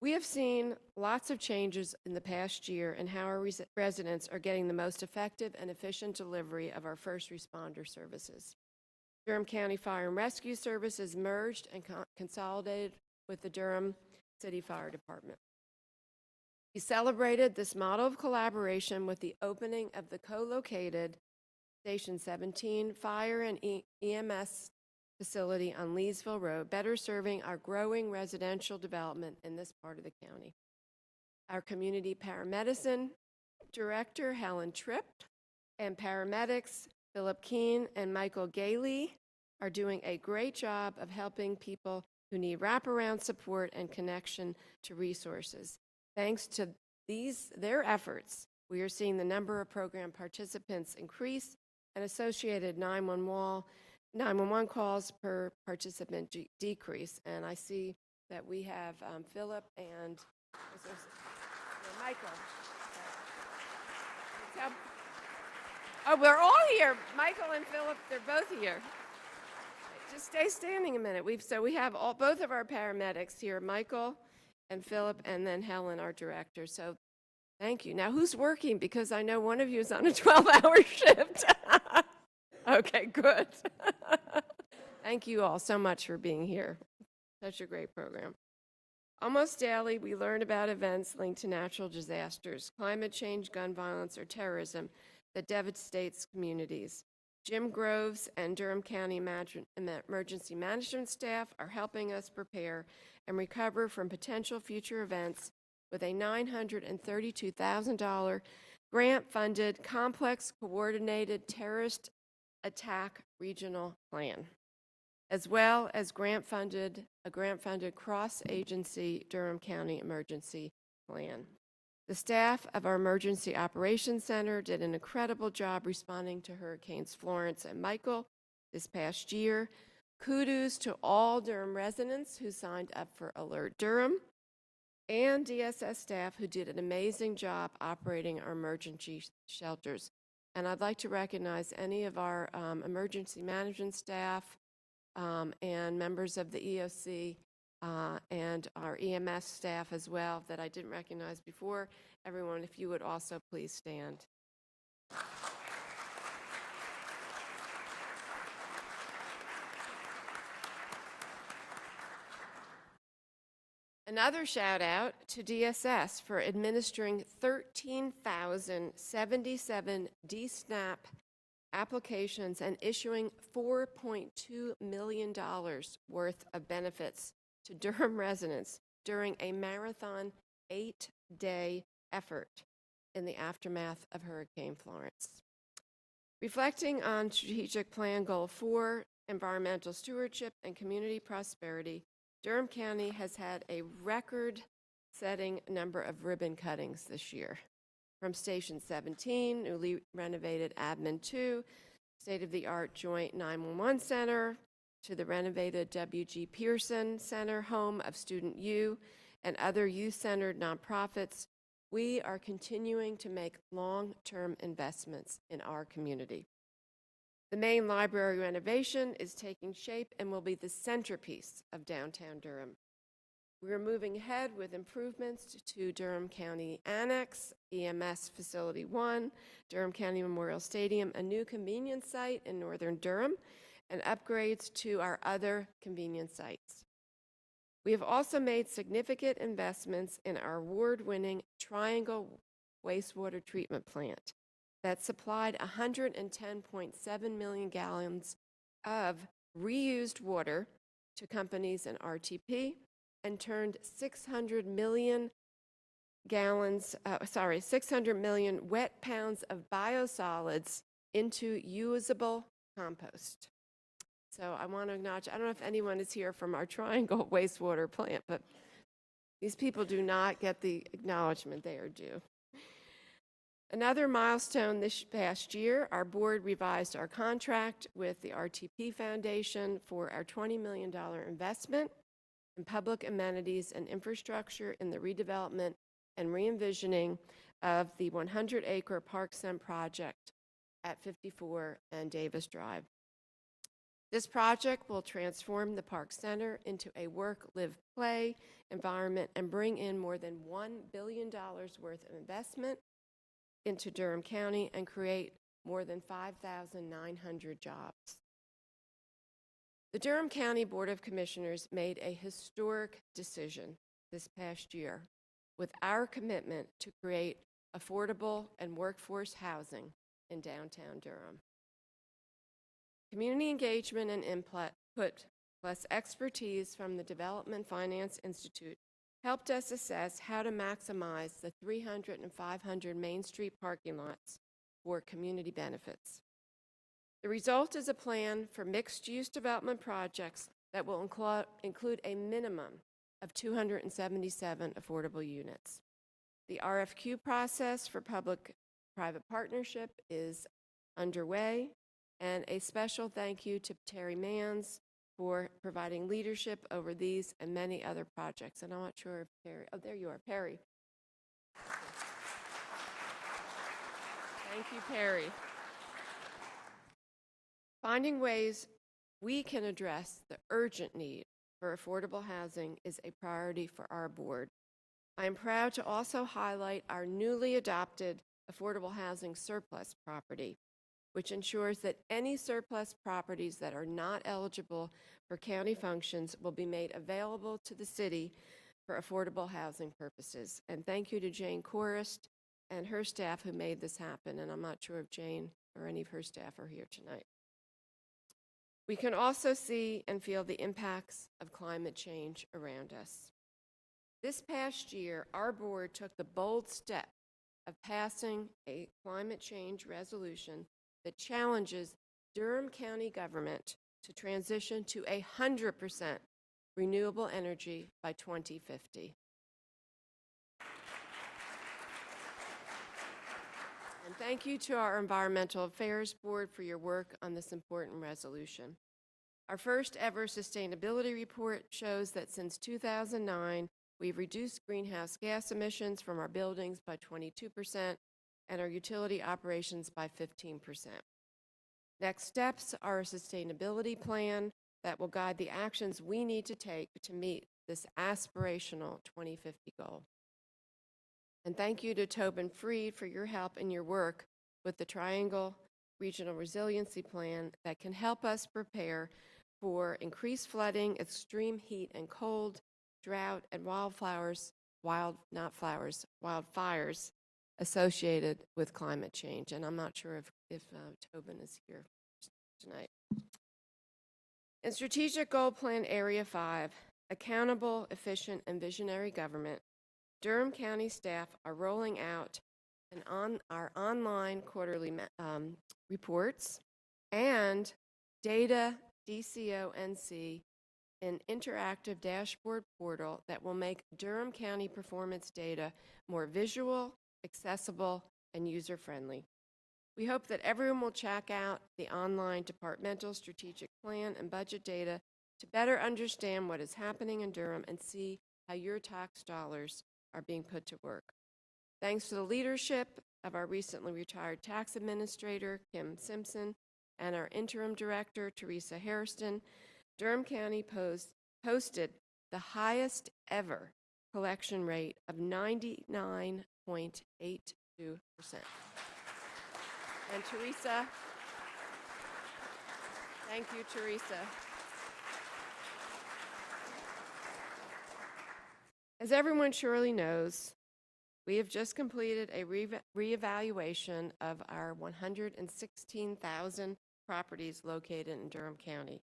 We have seen lots of changes in the past year in how our residents are getting the most effective and efficient delivery of our first responder services. Durham County Fire and Rescue Services merged and consolidated with the Durham City Fire Department. We celebrated this model of collaboration with the opening of the co-located Station 17 Fire and EMS facility on Leesville Road, better serving our growing residential development in this part of the county. Our community paramedicine director, Helen Tripp, and paramedics Philip Keene and Michael Gailey are doing a great job of helping people who need wraparound support and connection to resources. Thanks to their efforts, we are seeing the number of program participants increase and associated 911 calls per participant decrease. And I see that we have Philip and Michael. Oh, we're all here. Michael and Philip, they're both here. Just stay standing a minute. We have both of our paramedics here, Michael and Philip, and then Helen, our director. So thank you. Now, who's working? Because I know one of you is on a 12-hour shift. Okay, good. Thank you all so much for being here. Such a great program. Almost daily, we learn about events linked to natural disasters, climate change, gun violence, or terrorism that devastates communities. Jim Groves and Durham County Emergency Management staff are helping us prepare and recover from potential future events with a $932,000 grant-funded complex coordinated terrorist attack regional plan, as well as a grant-funded cross-agency Durham County emergency plan. The staff of our Emergency Operations Center did an incredible job responding to Hurricanes Florence and Michael this past year. Kudos to all Durham residents who signed up for Alert Durham and DSS staff who did an amazing job operating our emergency shelters. And I'd like to recognize any of our emergency management staff and members of the EOC and our EMS staff as well that I didn't recognize before. Everyone, if you would also please stand. Another shout out to DSS for administering 13,077 DSNAP applications and issuing $4.2 million worth of benefits to Durham residents during a marathon 8-day effort in the aftermath of Hurricane Florence. Reflecting on Strategic Plan Goal 4, environmental stewardship and community prosperity, Durham County has had a record-setting number of ribbon cuttings this year. From Station 17, newly renovated Admin 2, state-of-the-art Joint 911 Center, to the renovated W.G. Pearson Center, home of Student U and other youth-centered nonprofits, we are continuing to make long-term investments in our community. The main library renovation is taking shape and will be the centerpiece of downtown Durham. We are moving ahead with improvements to Durham County Annex, EMS Facility 1, Durham County Memorial Stadium, a new convenience site in northern Durham, and upgrades to our other convenience sites. We have also made significant investments in our award-winning Triangle wastewater treatment plant that supplied 110.7 million gallons of reused water to companies in RTP and turned 600 million 600 million wet pounds of biosolids into usable compost. So I want to acknowledge, I don't know if anyone is here from our Triangle wastewater plant, but these people do not get the acknowledgement they are due. Another milestone this past year, our board revised our contract with the RTP Foundation for our $20 million investment in public amenities and infrastructure in the redevelopment and re-envisioning of the 100-acre Parkcenter project at 54 and Davis Drive. This project will transform the Park Center into a work, live, play environment and bring in more than $1 billion worth of investment into Durham County and create more than 5,900 jobs. The Durham County Board of Commissioners made a historic decision this past year with our commitment to create affordable and workforce housing in downtown Durham. Community engagement and input, plus expertise from the Development Finance Institute, helped us assess how to maximize the 300 and 500 Main Street parking lots for community benefits. The result is a plan for mixed-use development projects that will include a minimum of 277 affordable units. The RFQ process for public-private partnership is underway, and a special thank you to Terry Manns for providing leadership over these and many other projects. And I'm not sure if Perry, oh, there you are, Perry. Thank you, Perry. Finding ways we can address the urgent need for affordable housing is a priority for our board. I am proud to also highlight our newly adopted affordable housing surplus property, which ensures that any surplus properties that are not eligible for county functions will be made available to the city for affordable housing purposes. And thank you to Jane Corrist and her staff who made this happen, and I'm not sure if Jane or any of her staff are here tonight. We can also see and feel the impacts of climate change around us. This past year, our board took the bold step of passing a climate change resolution that challenges Durham County government to transition to 100% renewable energy by 2050. And thank you to our Environmental Affairs Board for your work on this important resolution. Our first ever sustainability report shows that since 2009, we've reduced greenhouse gas emissions from our buildings by 22% and our utility operations by 15%. Next steps are a sustainability plan that will guide the actions we need to take to meet this aspirational 2050 goal. And thank you to Tobin Freed for your help and your work with the Triangle Regional Resiliency Plan that can help us prepare for increased flooding, extreme heat and cold, drought, and wildfires associated with climate change. And I'm not sure if Tobin is here tonight. In Strategic Goal Plan Area 5, Accountable, Efficient, and Visionary Government, Durham County staff are rolling out our online quarterly reports and Data DCO NC, an interactive dashboard portal that will make Durham County performance data more visual, accessible, and user-friendly. We hope that everyone will check out the online departmental strategic plan and budget data to better understand what is happening in Durham and see how your tax dollars are being put to work. Thanks to the leadership of our recently retired tax administrator, Kim Simpson, and our interim director, Teresa Hairston, Durham County posted the highest ever collection rate of 99.82%. And Teresa, thank you, Teresa. As everyone surely knows, we have just completed a reevaluation of our 116,000 properties located in Durham County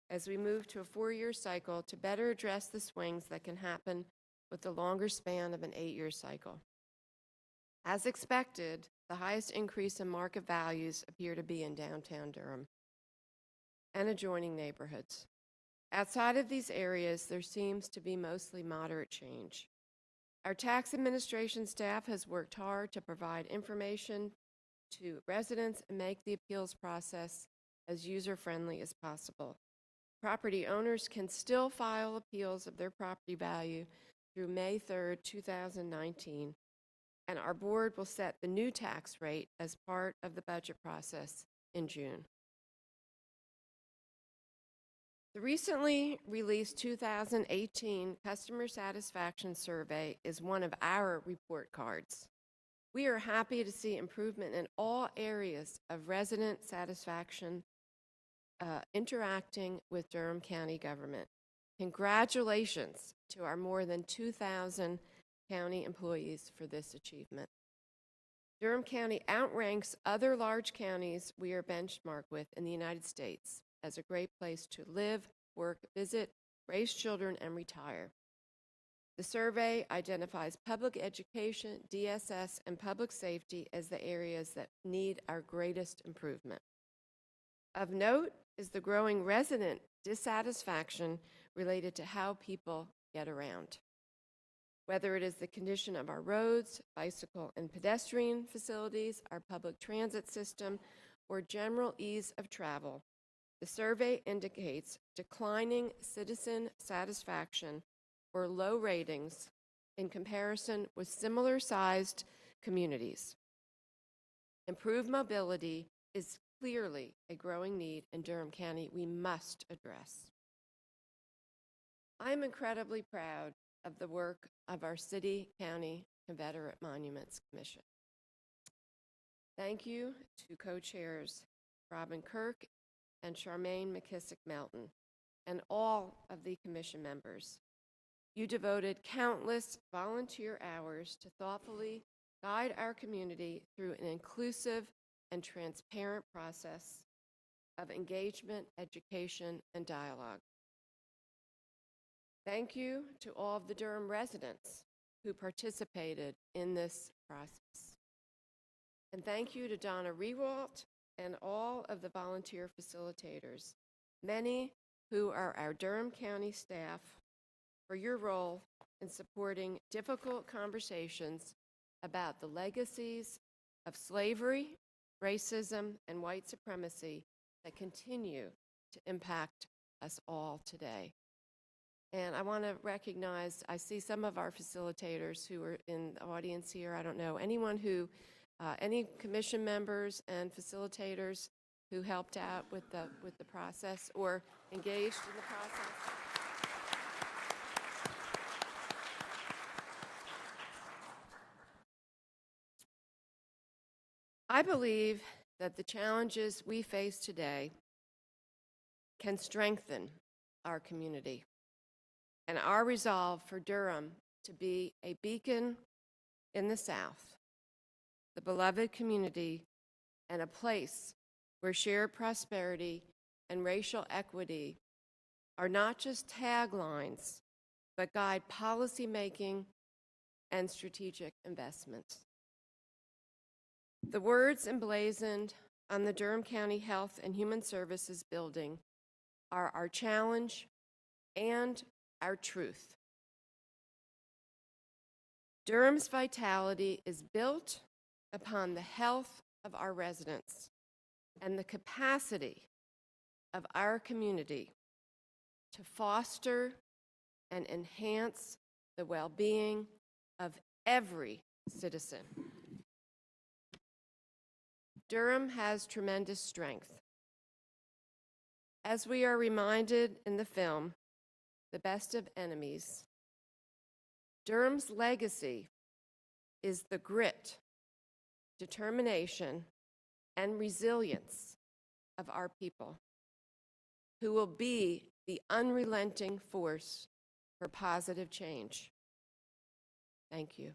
as we move to a 4-year cycle to better address the swings that can happen with the longer span of an 8-year cycle. As expected, the highest increase in market values appear to be in downtown Durham and adjoining neighborhoods. Outside of these areas, there seems to be mostly moderate change. Our tax administration staff has worked hard to provide information to residents and make the appeals process as user-friendly as possible. Property owners can still file appeals of their property value through May 3rd, 2019, and our board will set the new tax rate as part of the budget process in June. The recently released 2018 Customer Satisfaction Survey is one of our report cards. We are happy to see improvement in all areas of resident satisfaction interacting with Durham County government. Congratulations to our more than 2,000 county employees for this achievement. Durham County outranks other large counties we are benchmarked with in the United States as a great place to live, work, visit, raise children, and retire. The survey identifies public education, DSS, and public safety as the areas that need our greatest improvement. Of note is the growing resident dissatisfaction related to how people get around. Whether it is the condition of our roads, bicycle and pedestrian facilities, our public transit system, or general ease of travel, the survey indicates declining citizen satisfaction or low ratings in comparison with similar-sized communities. Improved mobility is clearly a growing need in Durham County we must address. I am incredibly proud of the work of our City County Confederate Monuments Commission. Thank you to co-chairs Robin Kirk and Charmaine McKissick-Melton and all of the commission members. You devoted countless volunteer hours to thoughtfully guide our community through an inclusive and transparent process of engagement, education, and dialogue. Thank you to all of the Durham residents who participated in this process. And thank you to Donna Rewalt and all of the volunteer facilitators, many who are our Durham County staff, for your role in supporting difficult conversations about the legacies of slavery, racism, and white supremacy that continue to impact us all today. And I want to recognize, I see some of our facilitators who are in the audience here. I don't know, anyone who, any commission members and facilitators who helped out with the process or engaged in the process. I believe that the challenges we face today can strengthen our community and our resolve for Durham to be a beacon in the South, the beloved community, and a place where shared prosperity and racial equity are not just taglines, but guide policymaking and strategic investments. The words emblazoned on the Durham County Health and Human Services building are our challenge and our truth. Durham's vitality is built upon the health of our residents and the capacity of our community to foster and enhance the well-being of every citizen. Durham has tremendous strength. As we are reminded in the film, The Best of Enemies, Durham's legacy is the grit, determination, and resilience of our people, who will be the unrelenting force for positive change. Thank you.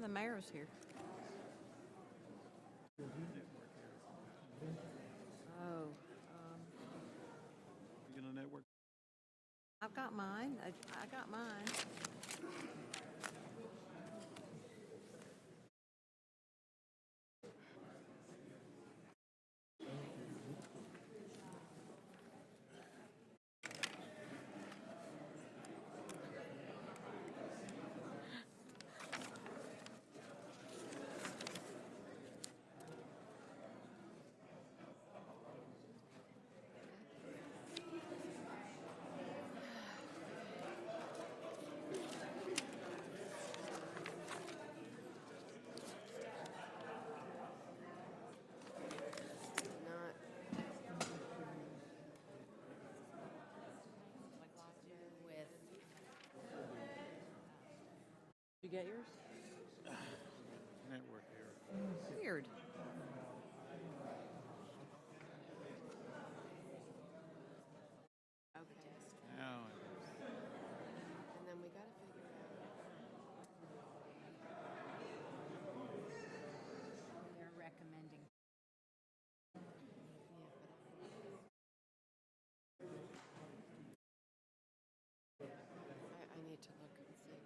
the mayor's here. Oh, You gonna network? I've got mine. I got mine. Not With. You get yours? Network here. Weird. okay. Now, And then we got to figure They're recommending. out. I need to look and see.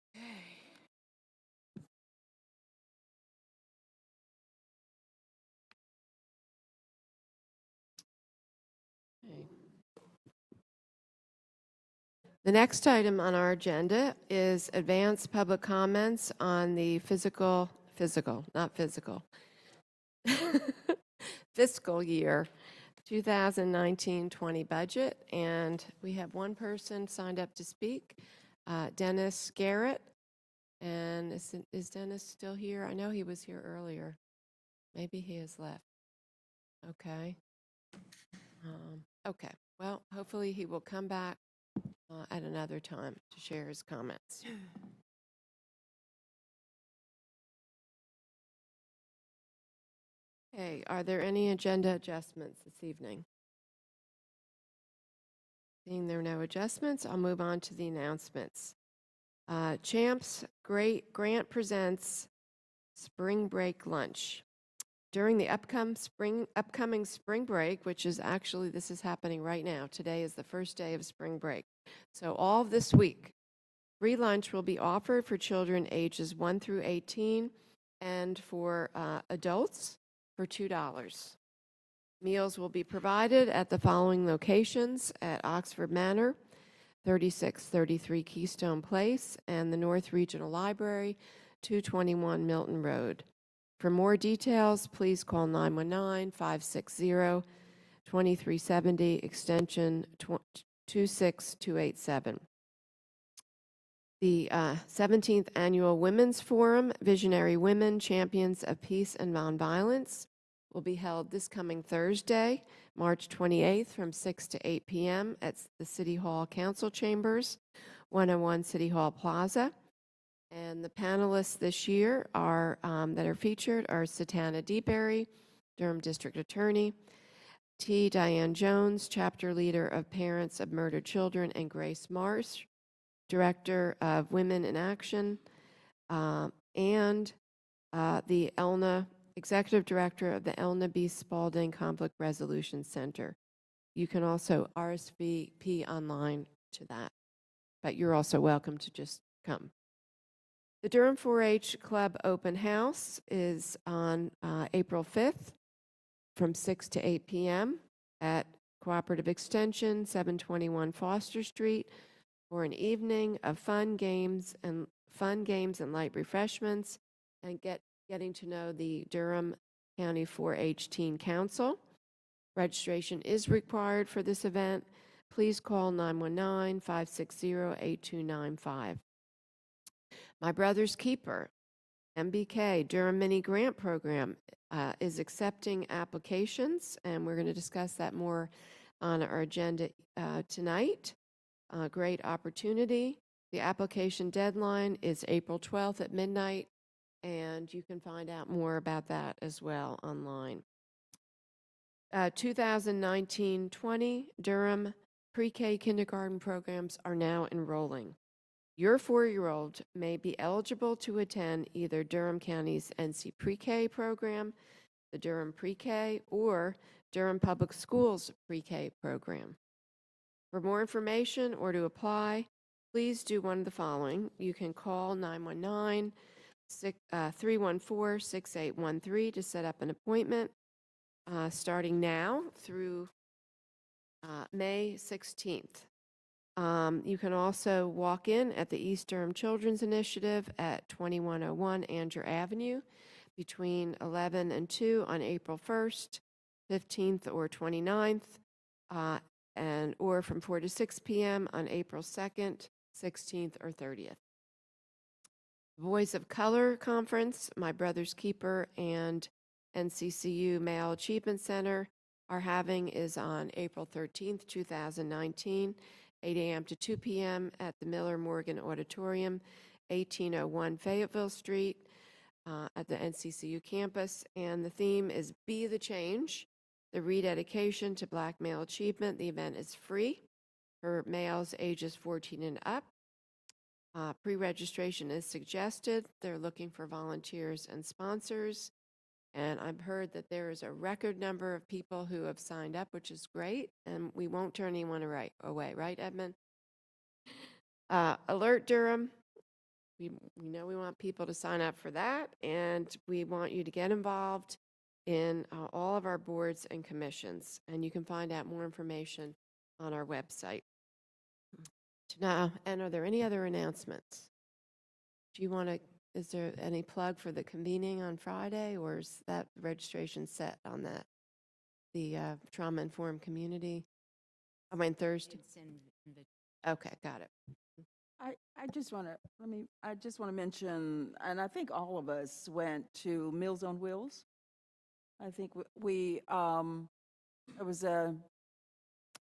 Okay. Okay. The next item on our agenda is advanced public comments on the not physical, fiscal year 2019-20 budget. And we have one person signed up to speak, Dennis Garrett. And is Dennis still here? I know he was here earlier. Maybe he has left. Okay. Okay. Well, hopefully he will come back at another time to share his comments. Okay, are there any agenda adjustments this evening? Seeing there are no adjustments, I'll move on to the announcements. Champs Grant presents Spring Break Lunch. During the upcoming spring break, which is actually, this is happening right now. Today is the first day of spring break. So all of this week, free lunch will be offered for children ages 1 through 18 and for adults for $2. Meals will be provided at the following locations: at Oxford Manor, 3633 Keystone Place, and the North Regional Library, 221 Milton Road. For more details, please call 919-560-2370, extension 26287. The 17th Annual Women's Forum, Visionary Women, Champions of Peace and Nonviolence, will be held this coming Thursday, March 28th from 6 to 8 p.m. at the City Hall Council Chambers, 101 City Hall Plaza. And the panelists this year are that are featured are Satana DeBerry, Durham District Attorney, T. Diane Jones, Chapter Leader of Parents of Murdered Children, and Grace Marsh, Director of Women in Action, and the ELNA, Executive Director of the ELNA B. Spalding Conflict Resolution Center. You can also RSVP online to that, but you're also welcome to just come. The Durham 4-H Club Open House is on April 5th from 6 to 8 p.m. at Cooperative Extension, 721 Foster Street, for an evening of fun games and light refreshments, and getting to know the Durham County 4-H Teen Council. Registration is required for this event. Please call 919-560-8295. My Brother's Keeper, MBK, Durham Mini Grant Program, is accepting applications, and we're going to discuss that more on our agenda tonight. Great opportunity. The application deadline is April 12th at midnight, and you can find out more about that as well online. 2019-20 Durham pre-K kindergarten programs are now enrolling. Your 4-year-old may be eligible to attend either Durham County's NC Pre-K program, the Durham Pre-K, or Durham Public Schools Pre-K program. For more information or to apply, please do one of the following. You can call 919-314-6813 to set up an appointment starting now through May 16th. You can also walk in at the East Durham Children's Initiative at 2101 Andrew Avenue between 11 and 2 on April 1st, 15th, or 29th, or from 4 to 6 p.m. on April 2nd, 16th, or 30th. Voice of Color Conference, My Brother's Keeper and NCCU Male Achievement Center are having is on April 13th, 2019, 8 a.m. to 2 p.m. at the Miller Morgan Auditorium, 1801 Fayetteville Street at the NCCU campus. And the theme is Be the Change, the rededication to Black male achievement. The event is free for males ages 14 and up. Pre-registration is suggested. They're looking for volunteers and sponsors. And I've heard that there is a record number of people who have signed up, which is great. And we won't turn anyone away, right, Edmund? Alert Durham. We know we want people to sign up for that. And we want you to get involved in all of our boards and commissions. And you can find out more information on our website. Now, and are there any other announcements? Do you want to, is there any plug for the convening on Friday, or is that registration set on that? The trauma-informed community? I mean, Thursday? Okay, got it. I just want to mention, and I think all of us went to Meals on Wheels. I think it was a,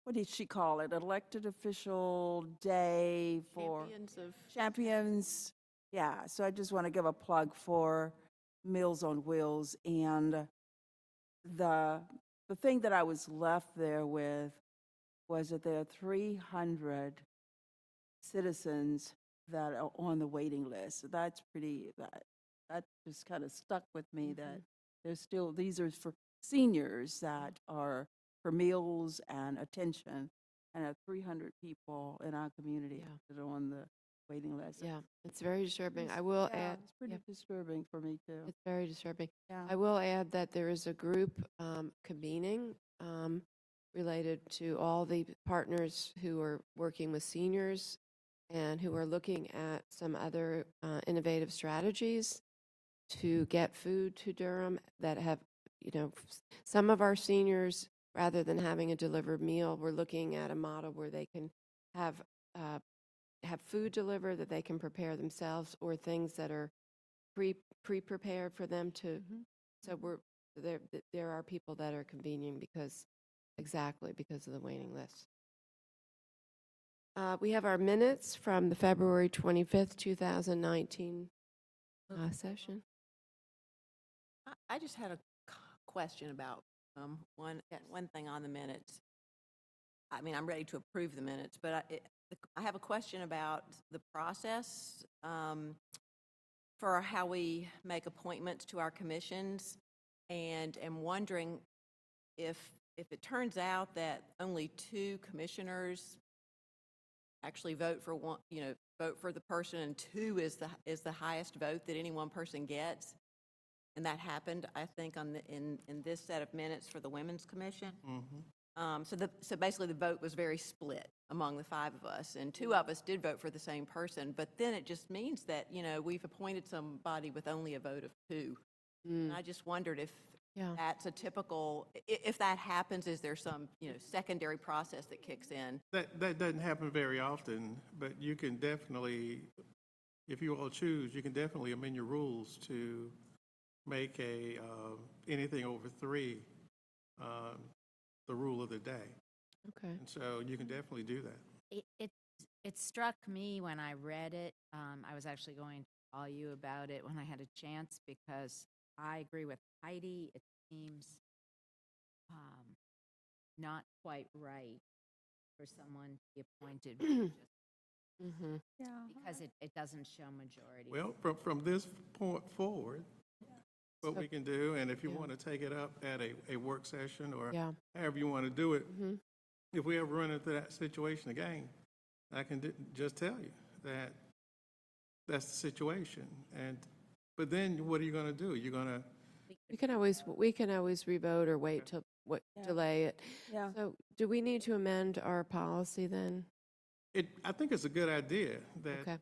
what did she call it? Elected official day for champions. Yeah, so I just want to give a plug for Meals on Wheels. And the thing that I was left there with was that there are 300 citizens that are on the waiting list. So that's pretty, that just kind of stuck with me, that there's still, these are for seniors that are for meals and attention, and have 300 people in our community that are on the waiting list. Yeah, it's very disturbing. I will add. It's pretty disturbing for me too. It's very disturbing. Yeah. I will add that there is a group convening related to all the partners who are working with seniors and who are looking at some other innovative strategies to get food to Durham that have, some of our seniors, rather than having a delivered meal, we're looking at a model where they can have food delivered that they can prepare themselves, or things that are pre-prepared for them to. So there are people that are convening because of the waiting list. We have our minutes from the February 25th, 2019 session. I just had a question about one thing on the minutes. I mean, I'm ready to approve the minutes, but I have a question about the process for how we make appointments to our commissions, and am wondering if it turns out that only 2 commissioners actually vote for one, vote for the person, and 2 is the highest vote that any one person gets. And that happened, I think, in this set of minutes for the Women's Commission. So basically, the vote was very split among the 5 of us, and 2 of us did vote for the same person. But then it just means that we've appointed somebody with only a vote of 2. And I just wondered if that's a typical. If that happens, is there some secondary process that kicks in? That doesn't happen very often, but you can definitely, if you all choose, you can definitely amend your rules to make anything over 3 the rule of the day. Okay. And so you can definitely do that. It struck me when I read it. I was actually going to call you about it when I had a chance, because I agree with Heidi. It seems not quite right for someone to be appointed with just Mhm. Yeah. because it doesn't show majority. Well, from this point forward, what So- we can do, and if you Yeah. want to take it up at a work session or Yeah. however you want to do it, Mhm. if we ever run into that situation again, I can just tell you that that's the situation. But then what are you going to do? You're going to, We can always revote or wait till, Yeah. delay it. Yeah. So do we need to amend our policy then? I think it's a good idea Okay,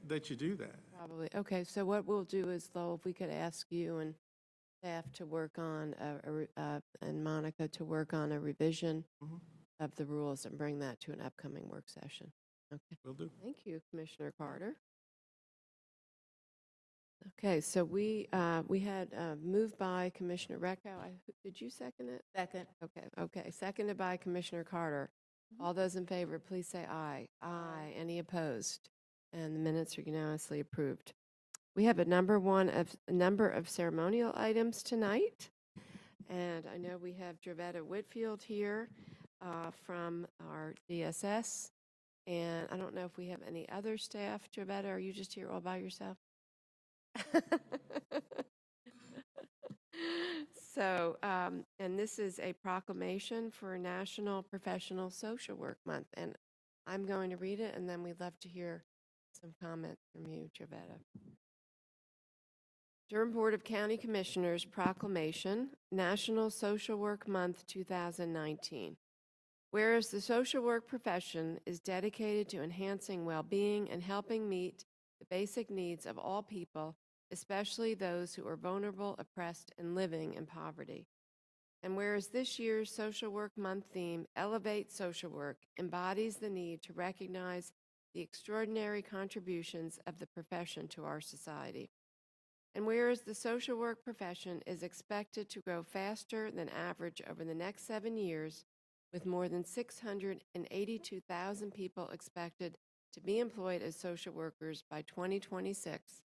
that you do that. probably. Okay, so what we'll do is, though, if we could ask you and staff to work on, and Monica to work on a revision Mhm. of the rules and bring that to an upcoming work session. Okay, Will do. thank you, Commissioner Carter. Okay, so we had moved by Commissioner Recco. Did you second it? Second. Okay, seconded by Commissioner Carter. All those in favor, please say aye. Aye. Any opposed? And the minutes are unanimously approved. We have a number of ceremonial items tonight, and I know we have Dravetta Whitfield here from our DSS, and I don't know if we have any other staff. Dravetta, are you just here all by yourself? So, and this is a proclamation for National Professional Social Work Month, and I'm going to read it, and then we'd love to hear some comments from you, Dravetta. Durham Board of County Commissioners Proclamation, National Social Work Month 2019. Whereas the social work profession is dedicated to enhancing well-being and helping meet the basic needs of all people, especially those who are vulnerable, oppressed, and living in poverty. And whereas this year's Social Work Month theme, Elevate Social Work, embodies the need to recognize the extraordinary contributions of the profession to our society. And whereas the social work profession is expected to grow faster than average over the next 7 years, with more than 682,000 people expected to be employed as social workers by 2026,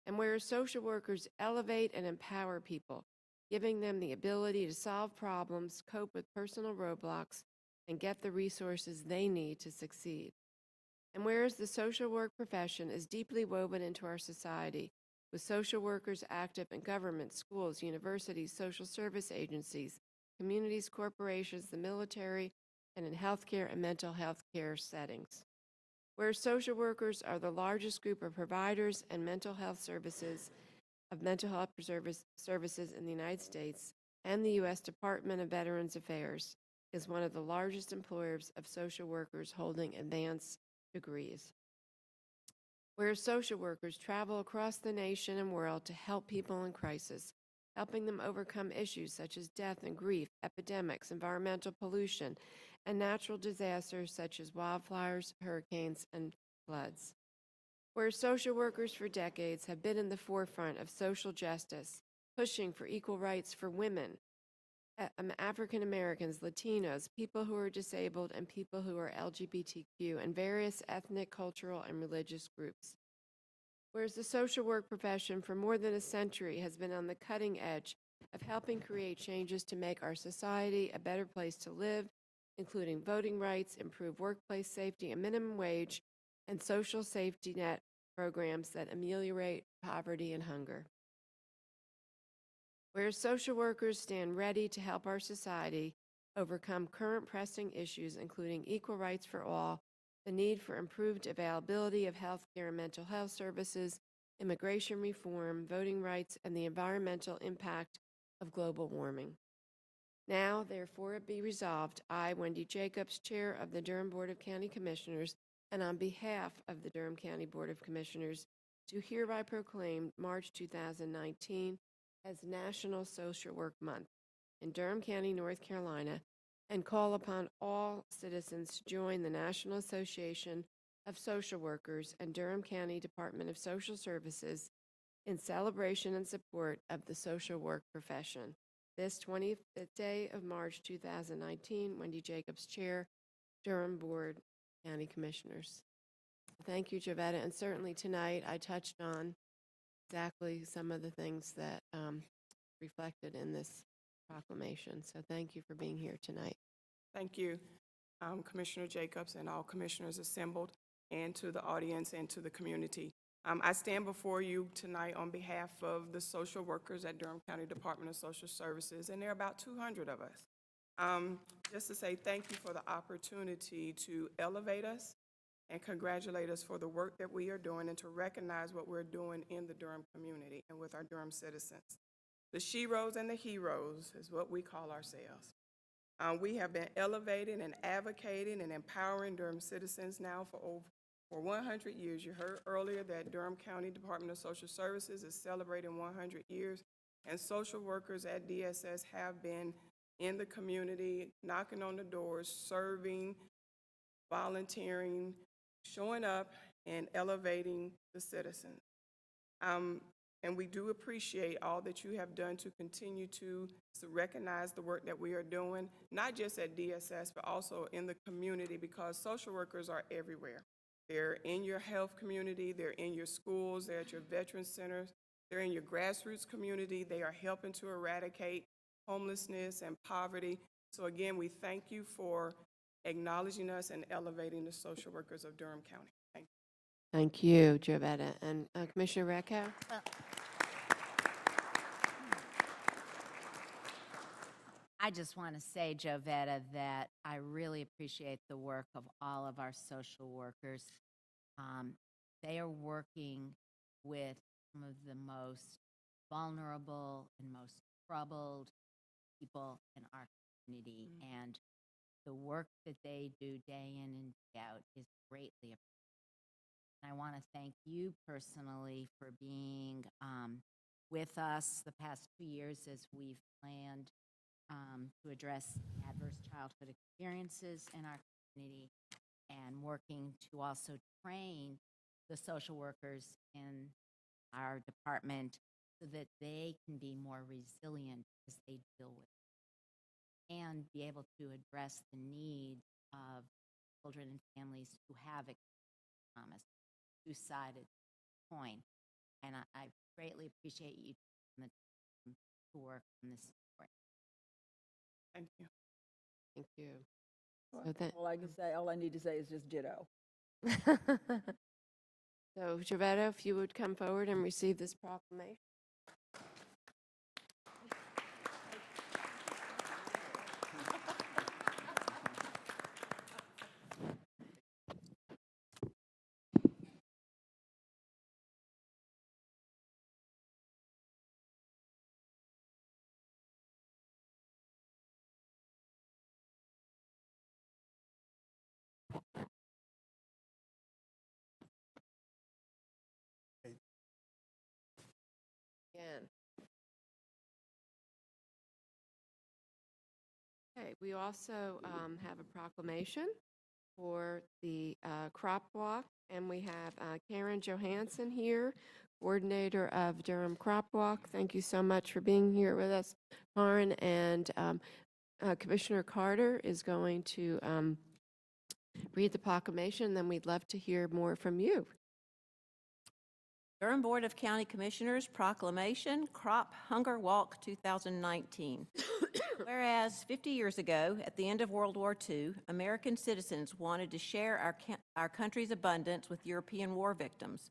and where social workers elevate and empower people, giving them the ability to solve problems, cope with personal roadblocks, and get the resources they need to succeed. And whereas the social work profession is deeply woven into our society, with social workers active in government, schools, universities, social service agencies, communities, corporations, the military, and in healthcare and mental health care settings. Where social workers are the largest group of providers and mental health services in the United States, and the U.S. Department of Veterans Affairs is one of the largest employers of social workers holding advanced degrees. Where social workers travel across the nation and world to help people in crisis, helping them overcome issues such as death and grief, epidemics, environmental pollution, and natural disasters such as wildfires, hurricanes, and floods. Where social workers for decades have been in the forefront of social justice, pushing for equal rights for women, African Americans, Latinos, people who are disabled, and people who are LGBTQ, and various ethnic, cultural, and religious groups. Whereas the social work profession for more than a century has been on the cutting edge of helping create changes to make our society a better place to live, including voting rights, improved workplace safety, a minimum wage, and social safety net programs that ameliorate poverty and hunger. Where social workers stand ready to help our society overcome current pressing issues, including equal rights for all, the need for improved availability of health care and mental health services, immigration reform, voting rights, and the environmental impact of global warming. Now, therefore, it be resolved, I, Wendy Jacobs, Chair of the Durham Board of County Commissioners, and on behalf of the Durham County Board of Commissioners, do hereby proclaim March 2019 as National Social Work Month in Durham County, North Carolina, and call upon all citizens to join the National Association of Social Workers and Durham County Department of Social Services in celebration and support of the social work profession. This 25th day of March 2019, Wendy Jacobs, Chair, Durham Board County Commissioners. Thank you, Dravetta, and certainly tonight I touched on exactly some of the things that reflected in this proclamation. So thank you for being here tonight. Thank you, Commissioner Jacobs and all commissioners assembled. and to the audience and to the community. I stand before you tonight on behalf of the social workers at Durham County Department of Social Services, and there are about 200 of us. Just to say thank you for the opportunity to elevate us and congratulate us for the work that we are doing and to recognize what we're doing in the Durham community and with our Durham citizens. The sheroes and the heroes is what we call ourselves. We have been elevating and advocating and empowering Durham citizens now for 100 years. You heard earlier that Durham County Department of Social Services is celebrating 100 years, and social workers at DSS have been in the community, knocking on the doors, serving, volunteering, showing up, and elevating the citizens. And we do appreciate all that you have done to continue to recognize the work that we are doing, not just at DSS, but also in the community, because social workers are everywhere. They're in your health community, they're in your schools, they're at your veterans centers, they're in your grassroots community, they are helping to eradicate homelessness and poverty. So again, we thank you for acknowledging us and elevating the social workers of Durham County. Thank you. Thank you, Jovetta. And Commissioner Recco? I just want to say, Jovetta, that I really appreciate the work of all of our social workers. They are working with some of the most vulnerable and most troubled people in our community, and the work that they do day in and day out is greatly appreciated. And I want to thank you personally for being with us the past 2 years as we've planned to address adverse childhood experiences in our community, and working to also train the social workers in our department so that they can be more resilient as they deal with it, and be able to address the needs of children and families who have experienced trauma, two-sided coin. And I greatly appreciate you taking the time to work on this story. Thank you. Thank you. So that, All I need to say is just ditto. so Jovetta, if you would come forward and receive this proclamation. Again. Okay, we also have a proclamation for the crop walk, and we have Karen Johansson here, coordinator of Durham Crop Walk. Thank you so much for being here with us, Karen. And Commissioner Carter is going to read the proclamation, then we'd love to hear more from you. Durham Board of County Commissioners Proclamation Crop Hunger Walk 2019. Whereas 50 years ago, at the end of World War II, American citizens wanted to share our country's abundance with European war victims.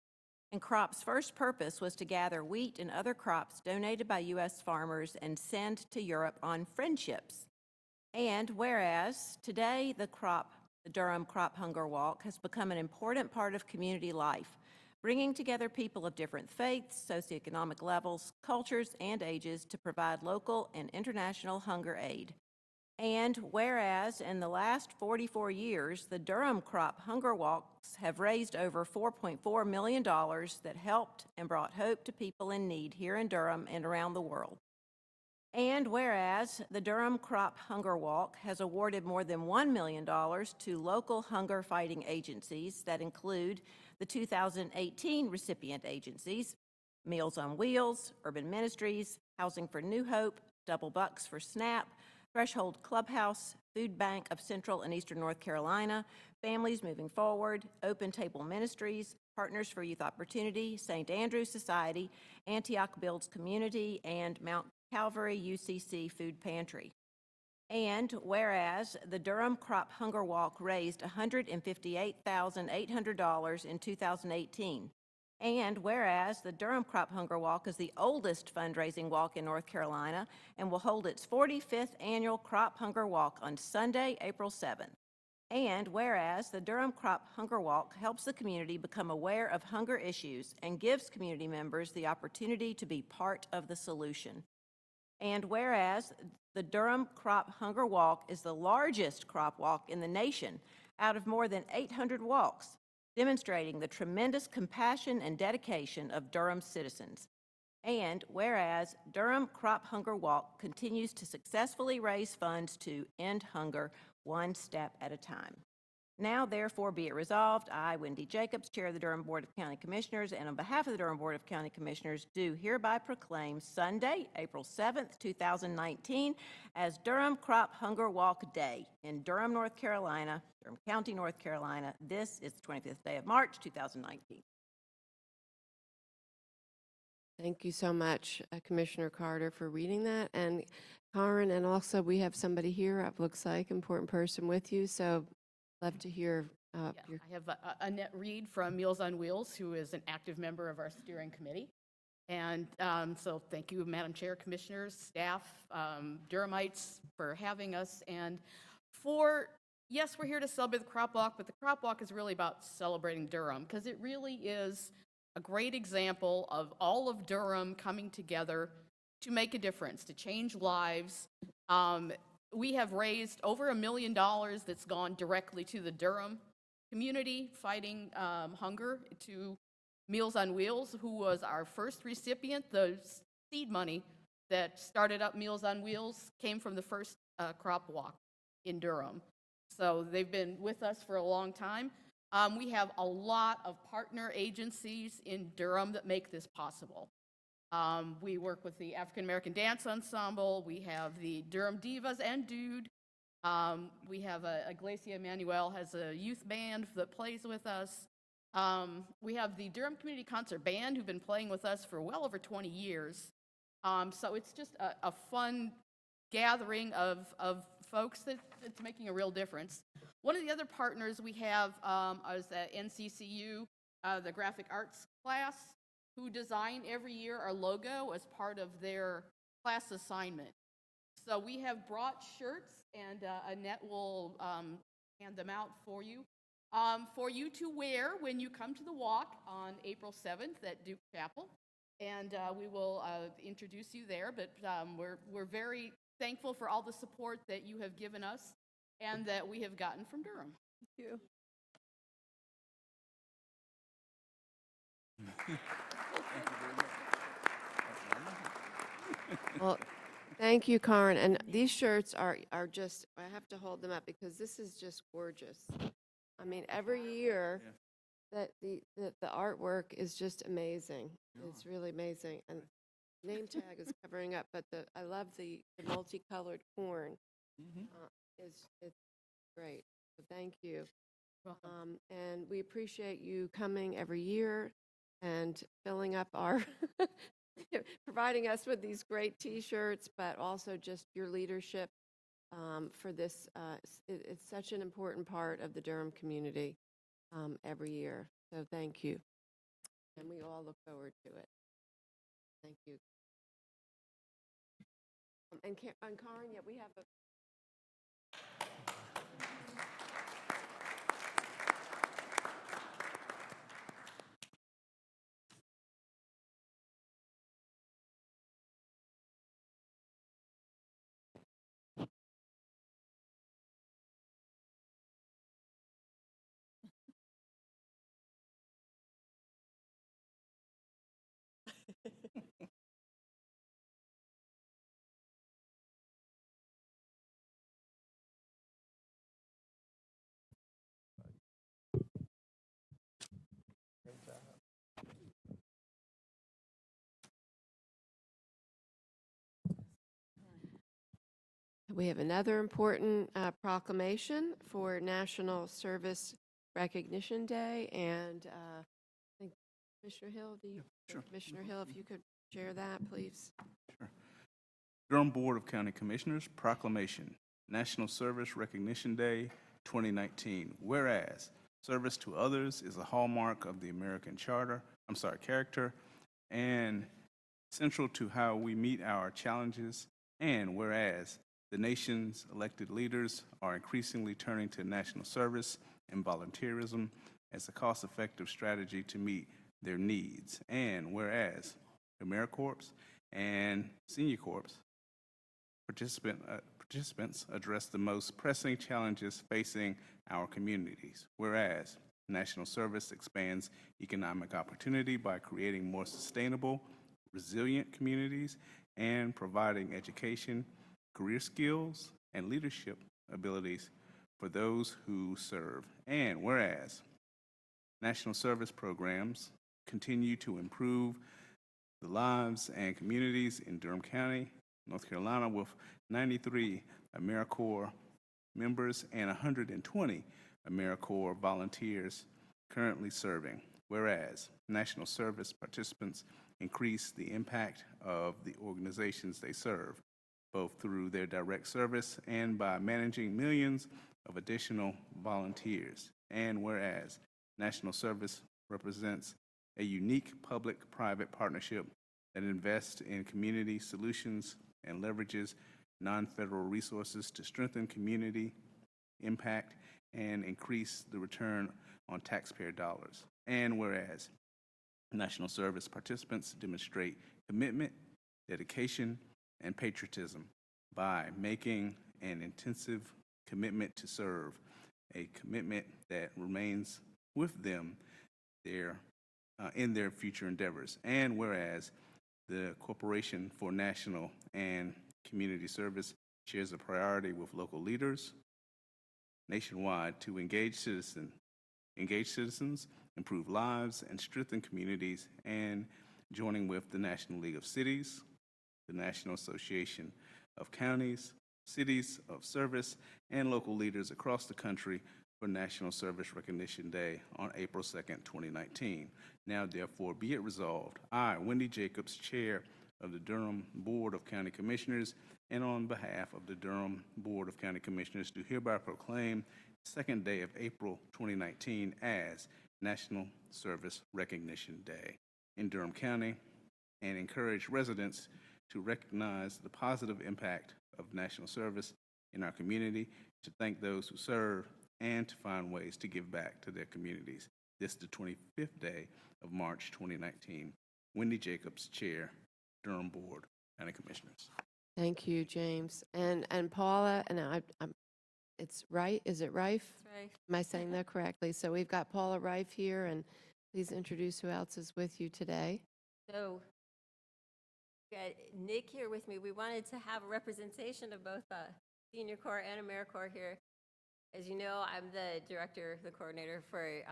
And CROP's first purpose was to gather wheat and other crops donated by U.S. farmers and send to Europe on friendships. And whereas today the Durham Crop Hunger Walk has become an important part of community life, bringing together people of different faiths, socioeconomic levels, cultures, and ages to provide local and international hunger aid. And whereas in the last 44 years, the Durham Crop Hunger Walks have raised over $4.4 million that helped and brought hope to people in need here in Durham and around the world. And whereas the Durham Crop Hunger Walk has awarded more than $1 million to local hunger fighting agencies that include the 2018 recipient agencies, Meals on Wheels, Urban Ministries, Housing for New Hope, Double Bucks for SNAP, Threshold Clubhouse, Food Bank of Central and Eastern North Carolina, Families Moving Forward, Open Table Ministries, Partners for Youth Opportunity, St. Andrew's Society, Antioch Builds Community, and Mount Calvary UCC Food Pantry. And whereas the Durham Crop Hunger Walk raised $158,800 in 2018. And whereas the Durham Crop Hunger Walk is the oldest fundraising walk in North Carolina and will hold its 45th annual Crop Hunger Walk on Sunday, April 7th. And whereas the Durham Crop Hunger Walk helps the community become aware of hunger issues and gives community members the opportunity to be part of the solution. And whereas the Durham Crop Hunger Walk is the largest crop walk in the nation out of more than 800 walks, demonstrating the tremendous compassion and dedication of Durham citizens. And whereas Durham Crop Hunger Walk continues to successfully raise funds to end hunger one step at a time. Now, therefore, be it resolved, I, Wendy Jacobs, Chair of the Durham Board of County Commissioners, and on behalf of the Durham Board of County Commissioners, do hereby proclaim Sunday, April 7th, 2019, as Durham Crop Hunger Walk Day in Durham, North Carolina, Durham County, North Carolina. This is the 25th day of March, 2019. Thank you so much, Commissioner Carter, for reading that. And Karen, and also we have somebody here, it looks like, important person with you, so love to hear your... I have Annette Reed from Meals on Wheels, who is an active member of our steering committee. And so thank you, Madam Chair, Commissioners, staff, Durhamites, for having us. And yes, we're here to celebrate the Crop Walk, but the Crop Walk is really about celebrating Durham, because it really is a great example of all of Durham coming together to make a difference, to change lives. We have raised over $1 million that's gone directly to the Durham community fighting hunger, to Meals on Wheels, who was our first recipient. The seed money that started up Meals on Wheels came from the first crop walk in Durham. So they've been with us for a long time. We have a lot of partner agencies in Durham that make this possible. We work with the African American Dance Ensemble. We have the Durham Divas and Dude. We have Iglesia Manuel has a youth band that plays with us. We have the Durham Community Concert Band, who've been playing with us for well over 20 years. So it's just a fun gathering of folks that's making a real difference. One of the other partners we have is at NCCU, the graphic arts class, who design every year our logo as part of their class assignment. So we have brought shirts, and Annette will hand them out for you to wear when you come to the walk on April 7th at Duke Chapel. And we will introduce you there, but we're very thankful for all the support that you have given us and that we have gotten from Durham. Thank you. Well, thank you, Karen. And these shirts are just, I have to hold them up because this is just gorgeous. I mean, every year that the artwork is just amazing. It's really amazing. And name tag is covering up, but I love the multicolored corn. It's great. So thank you. And we appreciate you coming every year and filling up our, providing us with these great T-shirts, but also just your leadership for this. It's such an important part of the Durham community every year. So thank you. And we all look forward to it. Thank you. And Karen, yeah, we have a... We have another important proclamation for National Service Recognition Day, and I think Commissioner Hill, Sure. Commissioner Hill, if you could share that, please. Sure. Durham Board of County Commissioners proclamation. National Service Recognition Day 2019. Whereas service to others is a hallmark of the American character, and central to how we meet our challenges. And whereas the nation's elected leaders are increasingly turning to national service and volunteerism as a cost-effective strategy to meet their needs. And whereas AmeriCorps and Senior Corps participants address the most pressing challenges facing our communities. Whereas national service expands economic opportunity by creating more sustainable, resilient communities and providing education, career skills, and leadership abilities for those who serve. And whereas national service programs continue to improve the lives and communities in Durham County, North Carolina, with 93 AmeriCorps members and 120 AmeriCorps volunteers currently serving. Whereas national service participants increase the impact of the organizations they serve, both through their direct service and by managing millions of additional volunteers. And whereas national service represents a unique public-private partnership that invests in community solutions and leverages non-federal resources to strengthen community impact and increase the return on taxpayer dollars. And whereas national service participants demonstrate commitment, dedication, and patriotism by making an intensive commitment to serve, a commitment that remains with them in their future endeavors. And whereas the Corporation for National and Community Service shares a priority with local leaders nationwide to engage citizens, improve lives, and strengthen communities, and joining with the National League of Cities, the National Association of Counties, Cities of Service, and local leaders across the country for National Service Recognition Day on April 2nd, 2019. Now, therefore, be it resolved, I, Wendy Jacobs, Chair of the Durham Board of County Commissioners, and on behalf of the Durham Board of County Commissioners, do hereby proclaim the second day of April 2019 as National Service Recognition Day in Durham County, and encourage residents to recognize the positive impact of national service in our community, to thank those who serve, and to find ways to give back to their communities. This is the 25th day of March 2019. Wendy Jacobs, Chair, Durham Board, County Commissioners. Thank you, James. And Paula, and it's right, is it Rife? Right. Am I saying that correctly? So we've got Paula Rife here, and please introduce who else is with you today. So, got Nick here with me. We wanted to have a representation of both Senior Corps and AmeriCorps here. As you know, I'm the director, the coordinator for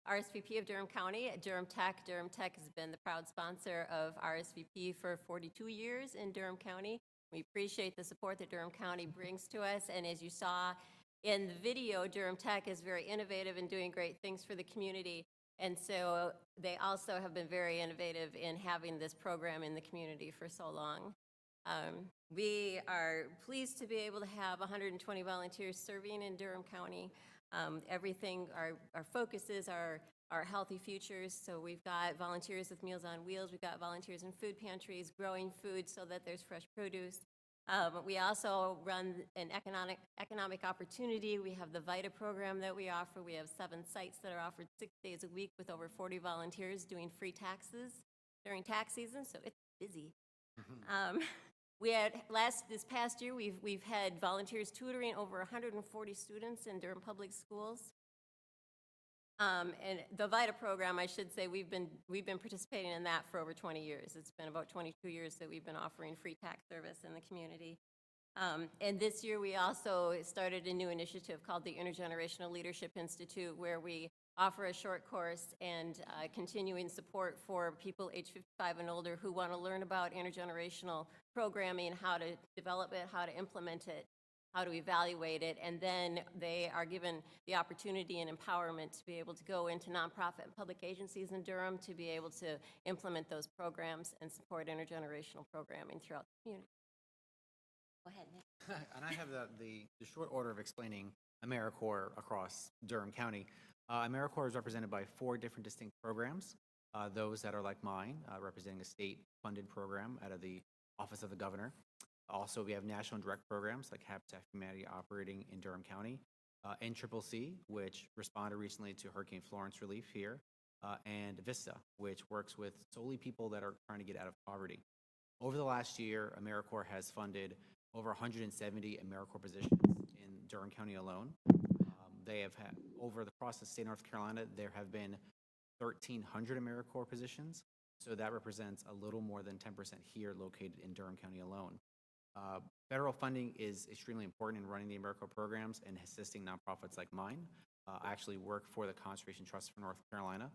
RSVP of Durham County at Durham Tech. Durham Tech has been the proud sponsor of RSVP for 42 years in Durham County. We appreciate the support that Durham County brings to us, and as you saw in the video, Durham Tech is very innovative and doing great things for the community. And so they also have been very innovative in having this program in the community for so long. We are pleased to be able to have 120 volunteers serving in Durham County. Everything, our focuses are healthy futures. So we've got volunteers with Meals on Wheels. We've got volunteers in food pantries, growing food so that there's fresh produce. We also run an economic opportunity. We have the VITA program that we offer. We have 7 sites that are offered 6 days a week with over 40 volunteers doing free taxes during tax season, so it's busy. We had this past year, we've had volunteers tutoring over 140 students in Durham Public Schools. And the VITA program, I should say, we've been participating in that for over 20 years. It's been about 22 years that we've been offering free tax service in the community. And this year we also started a new initiative called the Intergenerational Leadership Institute, where we offer a short course and continuing support for people age 55 and older who want to learn about intergenerational programming, how to develop it, how to implement it, how to evaluate it, and then they are given the opportunity and empowerment to be able to go into nonprofit and public agencies in Durham to be able to implement those programs and support intergenerational programming throughout the community. Go ahead, Nick. And I have the short order of explaining AmeriCorps across Durham County. AmeriCorps is represented by 4 different distinct programs. Those that are like mine, representing a state-funded program out of the Office of the Governor. Also, we have national direct programs like Habitat for Humanity operating in Durham County, NCCC, which responded recently to Hurricane Florence relief here, and VISTA, which works with solely people that are trying to get out of poverty. Over the last year, AmeriCorps has funded over 170 AmeriCorps positions in Durham County alone. They have had, over the across the state of North Carolina, there have been 1,300 AmeriCorps positions. So that represents a little more than 10% here located in Durham County alone. Federal funding is extremely important in running the AmeriCorps programs and assisting nonprofits like mine. I actually work for the Conservation Trust for North Carolina,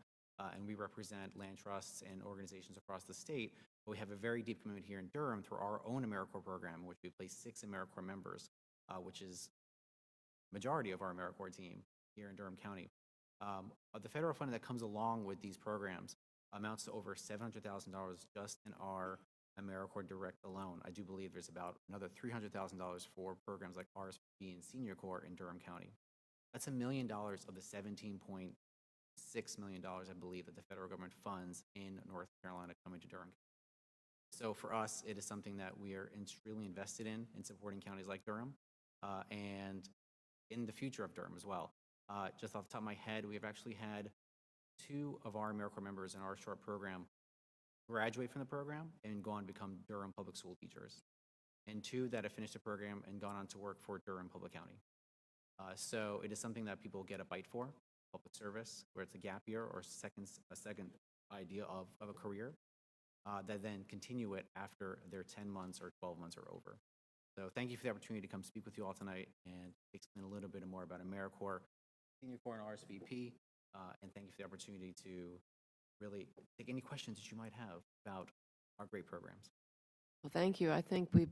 and we represent land trusts and organizations across the state. But we have a very deep commitment here in Durham through our own AmeriCorps program, which we place 6 AmeriCorps members, which is majority of our AmeriCorps team here in Durham County. The federal funding that comes along with these programs amounts to over $700,000 just in our AmeriCorps Direct alone. I do believe there's about another $300,000 for programs like RSP and Senior Corps in Durham County. That's $1 million of the $17.6 million, I believe, that the federal government funds in North Carolina coming to Durham. So for us, it is something that we are extremely invested in supporting counties like Durham and in the future of Durham as well. Just off the top of my head, we have actually had 2 of our AmeriCorps members in our short program graduate from the program and go on to become Durham public school teachers, and 2 that have finished the program and gone on to work for Durham Public County. So it is something that people get a bite for, public service, where it's a gap year or a second idea of a career, that then continue it after their 10 months or 12 months are over. So thank you for the opportunity to come speak with you all tonight and explain a little bit more about AmeriCorps, Senior Corps, and RSVP, and thank you for the opportunity to really take any questions that you might have about our great programs. Well, thank you. I think we've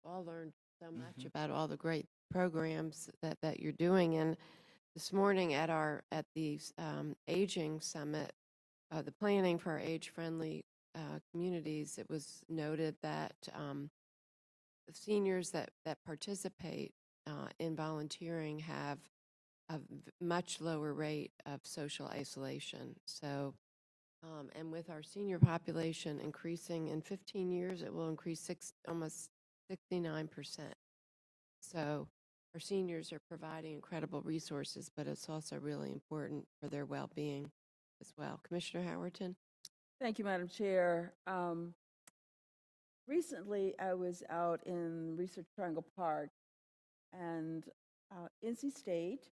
all learned so much about all the great programs that you're doing. And this morning at the Aging Summit, the planning for our age-friendly communities, it was noted that the seniors that participate in volunteering have a much lower rate of social isolation. So, and with our senior population increasing in 15 years, it will increase almost 69%. So our seniors are providing incredible resources, but it's also really important for their well-being as well. Commissioner Howerton? Thank you, Madam Chair. Recently, I was out in Research Triangle Park, and NC State,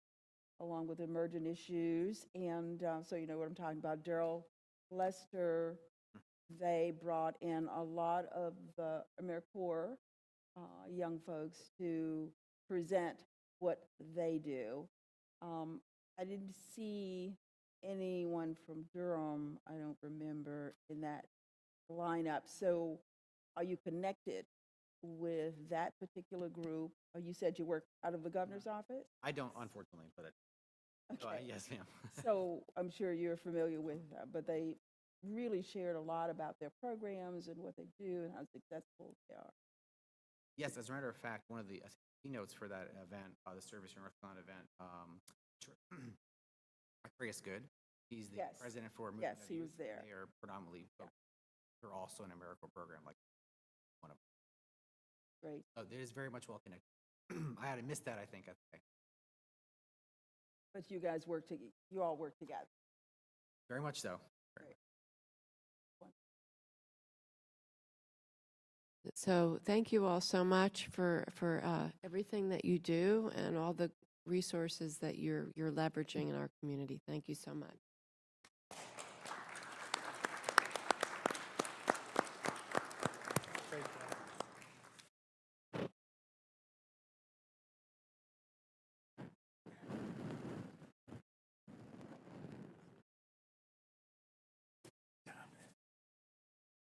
along with Emergent Issues, and so you know what I'm talking about, Daryl Lester, they brought in a lot of the AmeriCorps young folks to present what they do. I didn't see anyone from Durham, I don't remember, in that lineup. So are you connected with that particular group? Or you said you work out of the governor's office? I don't, unfortunately, but Okay. yes, ma'am. So I'm sure you're familiar with that, but they really shared a lot about their programs and what they do and how successful they are. Yes, as a matter of fact, one of the keynotes for that event, the Service in North Carolina event, Chris Good, he's the Yes. president for Yes, Movement of he was Youth. there. They are predominantly, they're also an AmeriCorps program, like one of them. Great. So it is very much well connected. I had missed that, I think. But you guys you all work together. Very much so. So thank you all so much for everything that you do and all the resources that you're leveraging in our community. Thank you so much.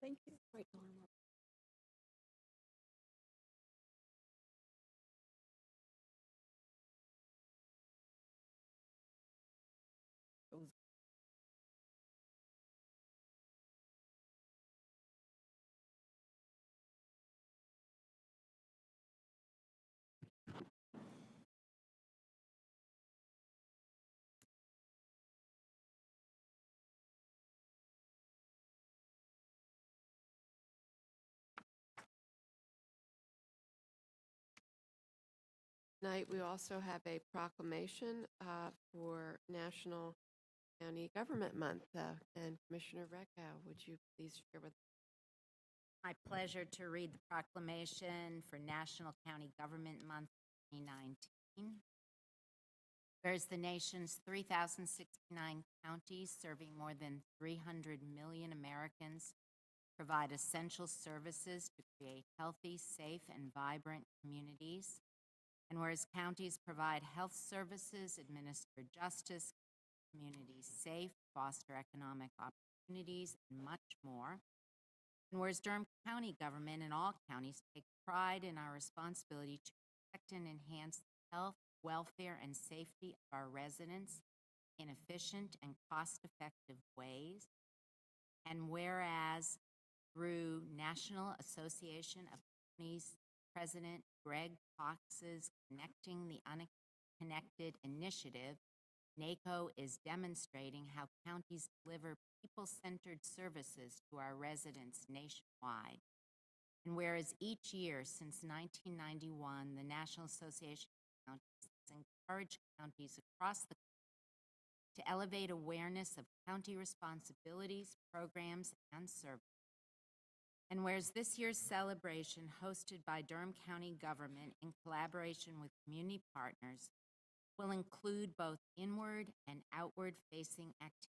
Thank you. Right. Tonight, we also have a proclamation for National County Government Month. And Commissioner Reckow, would you please share with My pleasure to read the proclamation for National County Government Month 2019. Whereas the nation's 3,069 counties, serving more than 300 million Americans, provide essential services to create healthy, safe, and vibrant communities. And whereas counties provide health services, administer justice, keep communities safe, foster economic opportunities, and much more. And whereas Durham County government and all counties take pride in our responsibility to protect and enhance the health, welfare, and safety of our residents in efficient and cost-effective ways. And whereas through National Association of Counties President Greg Cox's Connecting the Unconnected initiative, NACO is demonstrating how counties deliver people-centered services to our residents nationwide. And whereas each year since 1991, the National Association of Counties has encouraged counties across the country to elevate awareness of county responsibilities, programs, and services. And whereas this year's celebration, hosted by Durham County government in collaboration with community partners, will include both inward and outward-facing activities.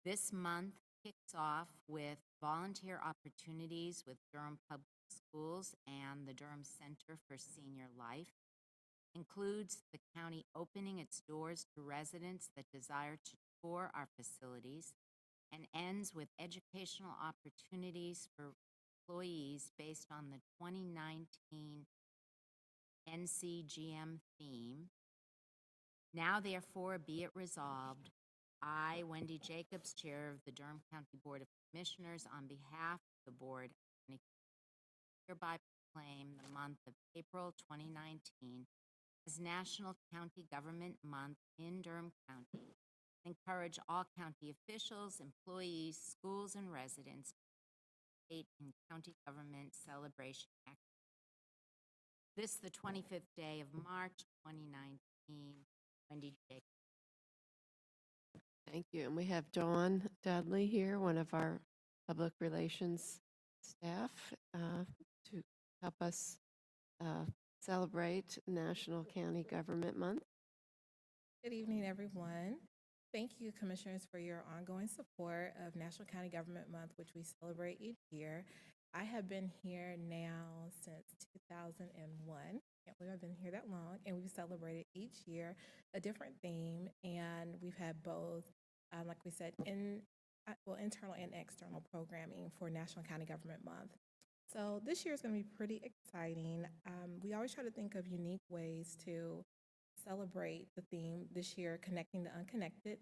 This month kicks off with volunteer opportunities with Durham Public Schools and the Durham Center for Senior Life, includes the county opening its doors to residents that desire to tour our facilities, and ends with educational opportunities for employees based on the 2019 NCGM theme. Now, therefore, be it resolved, I, Wendy Jacobs, Chair of the Durham County Board of Commissioners, on behalf of the Board, hereby proclaim the month of April 2019 as National County Government Month in Durham County. Encourage all county officials, employees, schools, and residents to participate in county government celebration activities. This, the 25th day of March 2019. Wendy Jacobs. Thank you. And we have Dawn Dudley here, one of our public relations staff, to help us celebrate National County Government Month. Good evening, everyone. Thank you, Commissioners, for your ongoing support of National County Government Month, which we celebrate each year. I have been here now since 2001. Can't believe I've been here that long, and we've celebrated each year a different theme, and we've had both, like we said, internal and external programming for National County Government Month. So this year is going to be pretty exciting. We always try to think of unique ways to celebrate the theme this year, Connecting the Unconnected.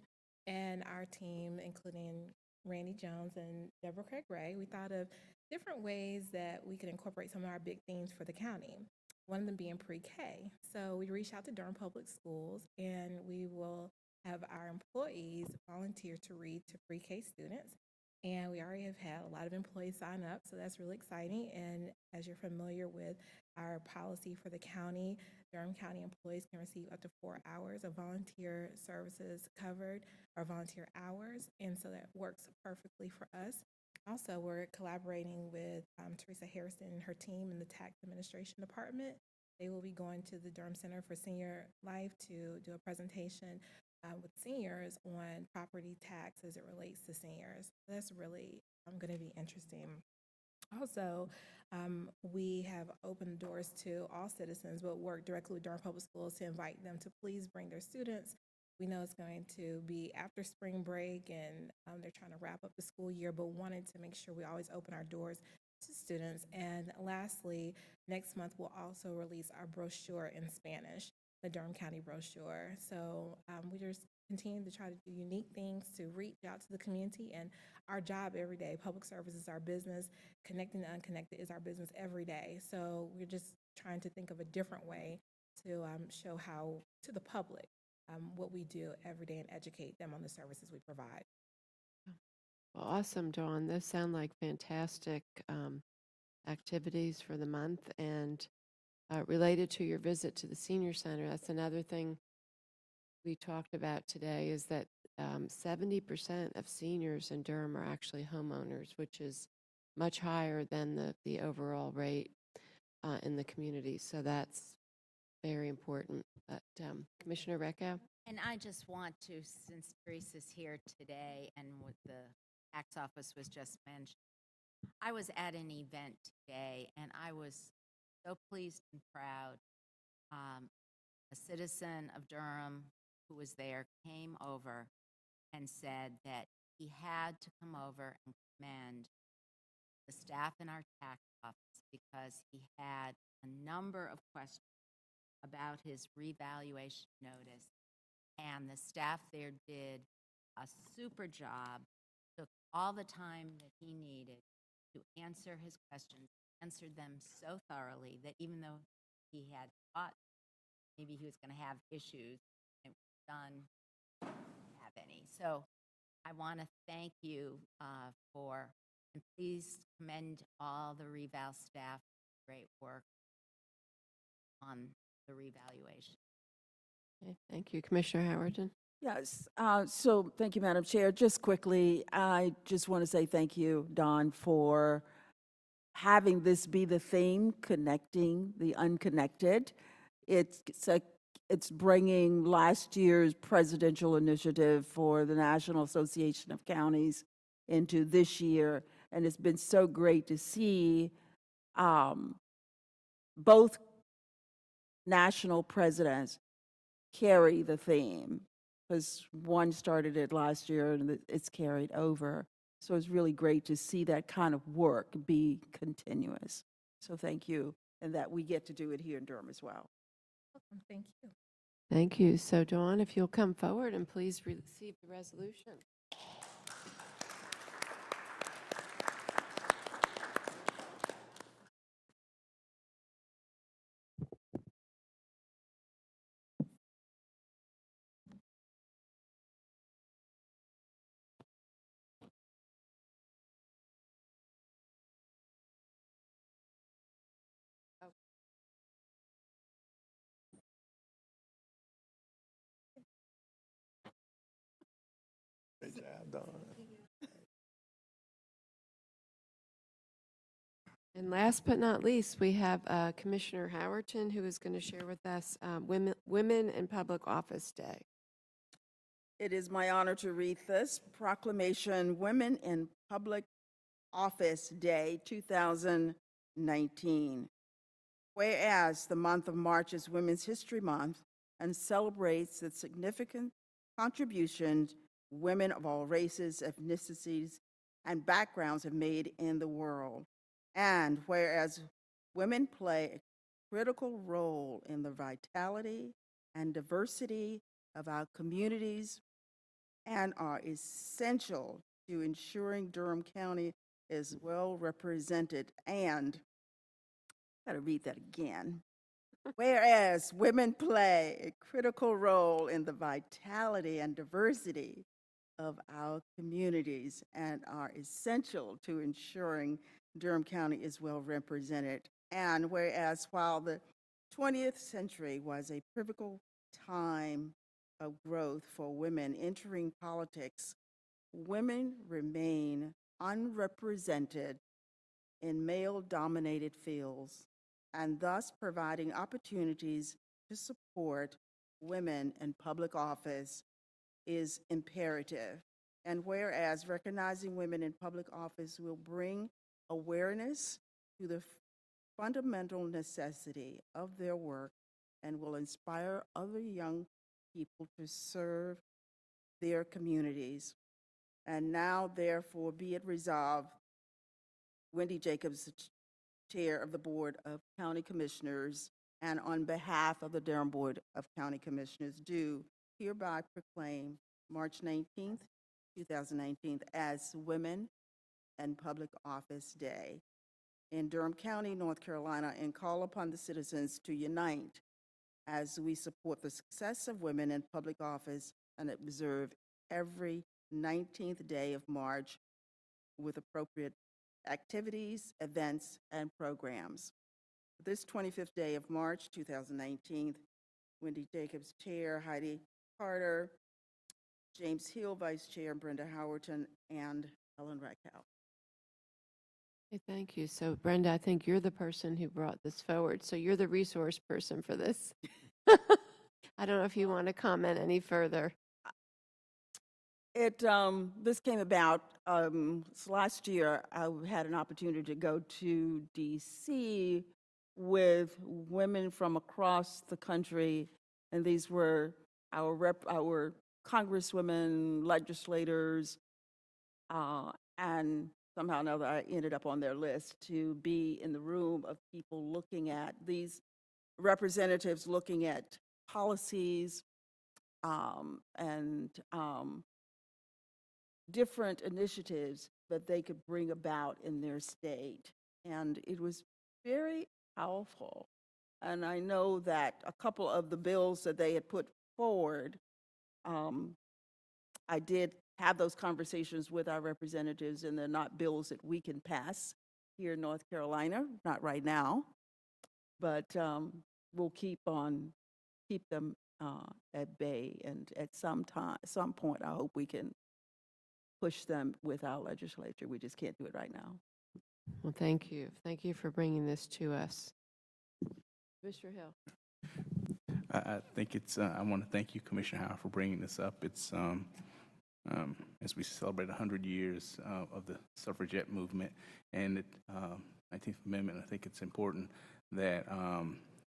And our team, including Randy Jones and Deborah Craig Ray, we thought of different ways that we could incorporate some of our big themes for the county, one of them being pre-K. So we reached out to Durham Public Schools, and we will have our employees volunteer to read to pre-K students. And we already have had a lot of employees sign up, so that's really exciting. And as you're familiar with our policy for the county, Durham County employees can receive up to 4 hours of volunteer services covered, or volunteer hours, and so that works perfectly for us. Also, we're collaborating with Teresa Harrison and her team in the Tax Administration Department. They will be going to the Durham Center for Senior Life to do a presentation with seniors on property tax as it relates to seniors. That's really going to be interesting. Also, we have opened doors to all citizens, but work directly with Durham Public Schools to invite them to please bring their students. We know it's going to be after spring break, and they're trying to wrap up the school year, but wanted to make sure we always open our doors to students. And lastly, next month we'll also release our brochure in Spanish, the Durham County brochure. So we just continue to try to do unique things to reach out to the community, and our job every day, public service is our business, connecting the unconnected is our business every day. So we're just trying to think of a different way to show how to the public what we do every day and educate them on the services we provide. Well, awesome, Dawn. Those sound like fantastic activities for the month, and related to your visit to the senior center, that's another thing we talked about today, is that 70% of seniors in Durham are actually homeowners, which is much higher than the overall rate in the community. So that's very important. But Commissioner Recco? And I just want to, since Teresa's here today and what the tax office was just mentioned, I was at an event today and I was so pleased and proud. A citizen of Durham who was there came over and said that he had to come over and commend the staff in our tax office because he had a number of questions about his revaluation notice. And the staff there did a super job, took all the time that he needed to answer his questions, answered them so thoroughly that even though he had thought maybe he was going to have issues, it was done have any. So I want to thank you and please commend all the reval staff for great work on the revaluation. Okay, thank you. Commissioner Howerton? Yes, so thank you, Madam Chair. Just quickly, I just want to say thank you, Don, for having this be the theme, connecting the unconnected. It's bringing last year's presidential initiative for the National Association of Counties into this year, and it's been so great to see both national presidents carry the theme, because one started it last year and it's carried over. So it's really great to see that kind of work be continuous. So thank you, and that we get to do it here in Durham as well. Welcome. Thank you. Thank you. So Dawn, if you'll come forward and please receive the resolution. Great job, Dawn. And last but not least, we have Commissioner Howerton, who is going to share with us Women in Public Office Day. It is my honor to read this proclamation, Women in Public Office Day 2019. Whereas the month of March is Women's History Month and celebrates the significant contributions women of all races, ethnicities, and backgrounds have made in the world. And whereas women play a critical role in the vitality and diversity of our communities and are essential to ensuring Durham County is well represented, and gotta read that again. Whereas women play a critical role in the vitality and diversity of our communities and are essential to ensuring Durham County is well represented. And whereas while the 20th century was a pivotal time of growth for women entering politics, women remain unrepresented in male-dominated fields, and thus providing opportunities to support women in public office is imperative. And whereas recognizing women in public office will bring awareness to the fundamental necessity of their work and will inspire other young people to serve their communities. And now, therefore, be it resolved, Wendy Jacobs, Chair of the Board of County Commissioners, and on behalf of the Durham Board of County Commissioners, do hereby proclaim March 19th, 2019 as Women and Public Office Day in Durham County, North Carolina, and call upon the citizens to unite as we support the success of women in public office and observe every 19th day of March with appropriate activities, events, and programs. this 25th day of March 2019, Wendy Jacobs, Chair, Heidi Carter, James Hill, Vice Chair, Brenda Howerton, and Helen Rakow. Okay, thank you. So Brenda, I think you're the person who brought this forward, so you're the resource person for this. I don't know if you want to comment any further. This came about, last year, I had an opportunity to go to DC with women from across the country, and these were our congresswomen, legislators, and somehow or another, I ended up on their list to be in the room of people looking at these representatives, looking at policies, and different initiatives that they could bring about in their state. And it was very powerful. And I know that a couple of the bills that they had put forward, I did have those conversations with our representatives, and they're not bills that we can pass here in North Carolina, not right now. But we'll keep them at bay, and at some point, I hope we can push them with our legislature. We just can't do it right now. Well, thank you. Thank you for bringing this to us. Mr. Hill. I think it's, I want to thank you, Commissioner Howard, for bringing this up. It's, as we celebrate 100 years of the suffragette movement and the 19th Amendment, I think it's important that,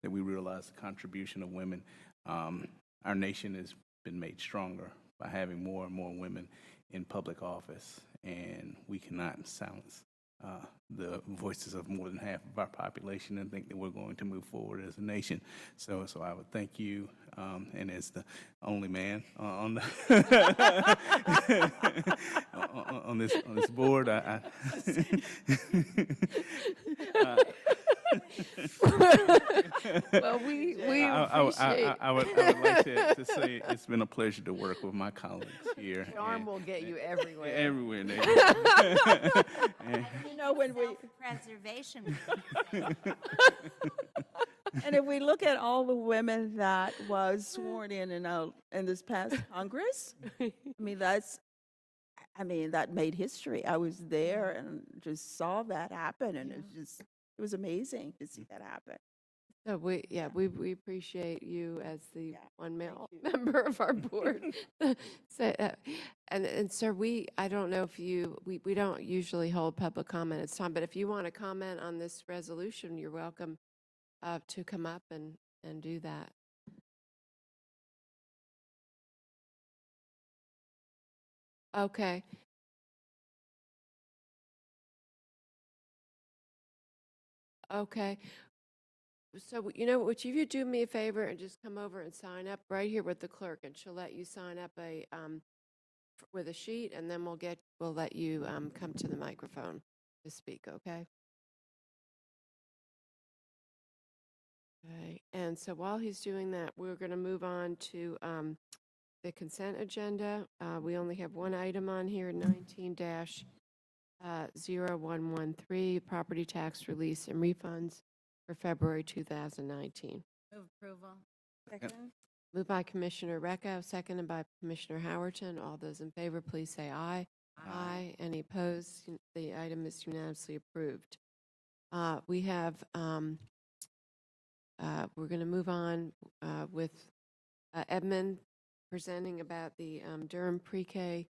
that we realize the contribution of women. Our nation has been made stronger by having more and more women in public office, and we cannot silence the voices of more than half of our population and think that we're going to move forward as a nation. So I would thank you, and as the only man on the on this board, Well, we appreciate. I would like to say it's been a pleasure to work with my colleagues here. Charm will get you everywhere. Everywhere. You know, when we Self-preservation. and if we look at all the women that was sworn in this past Congress, that made history. I was there and just saw that happen, and it was amazing to see that happen. So we appreciate you as the one male member of our board. So, and sir, I don't know if we don't usually hold public comment at this time, but if you want to comment on this resolution, you're welcome to come up and do that. Okay. Okay. So, you know, would you do me a favor and just come over and sign up right here with the clerk, and she'll let you sign up with a sheet, and then we'll let you come to the microphone to speak, okay? Okay, and so while he's doing that, we're going to move on to the consent agenda. We only have one item on here, 19-0113, property tax release and refunds for February 2019. Move approval. Second. Moved by Commissioner Recco, seconded by Commissioner Howerton. All those in favor, please say aye. Aye. Any opposed? The item is unanimously approved. We have, we're going to move on with Edmund presenting about the Durham Pre-K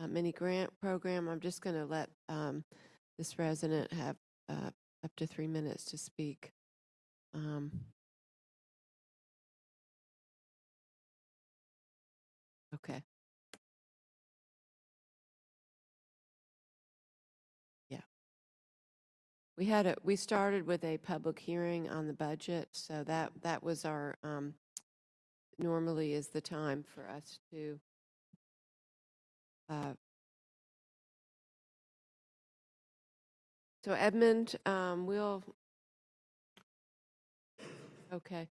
mini grant program. I'm just going to let this resident have up to 3 minutes to speak. Okay. Yeah. We started with a public hearing on the budget, so that was our normally is the time for us to so Edmund, okay.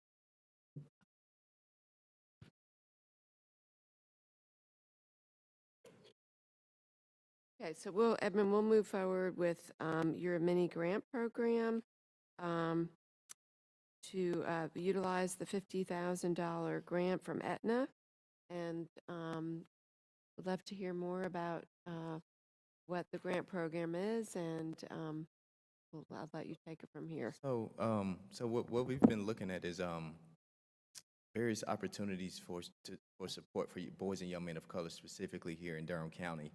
Okay, so Edmund, we'll move forward with your mini grant program. to utilize the $50,000 grant from Aetna. And would love to hear more about what the grant program is, and I'll let you take it from here. So, what we've been looking at is various opportunities for support for boys and young men of color, specifically here in Durham County.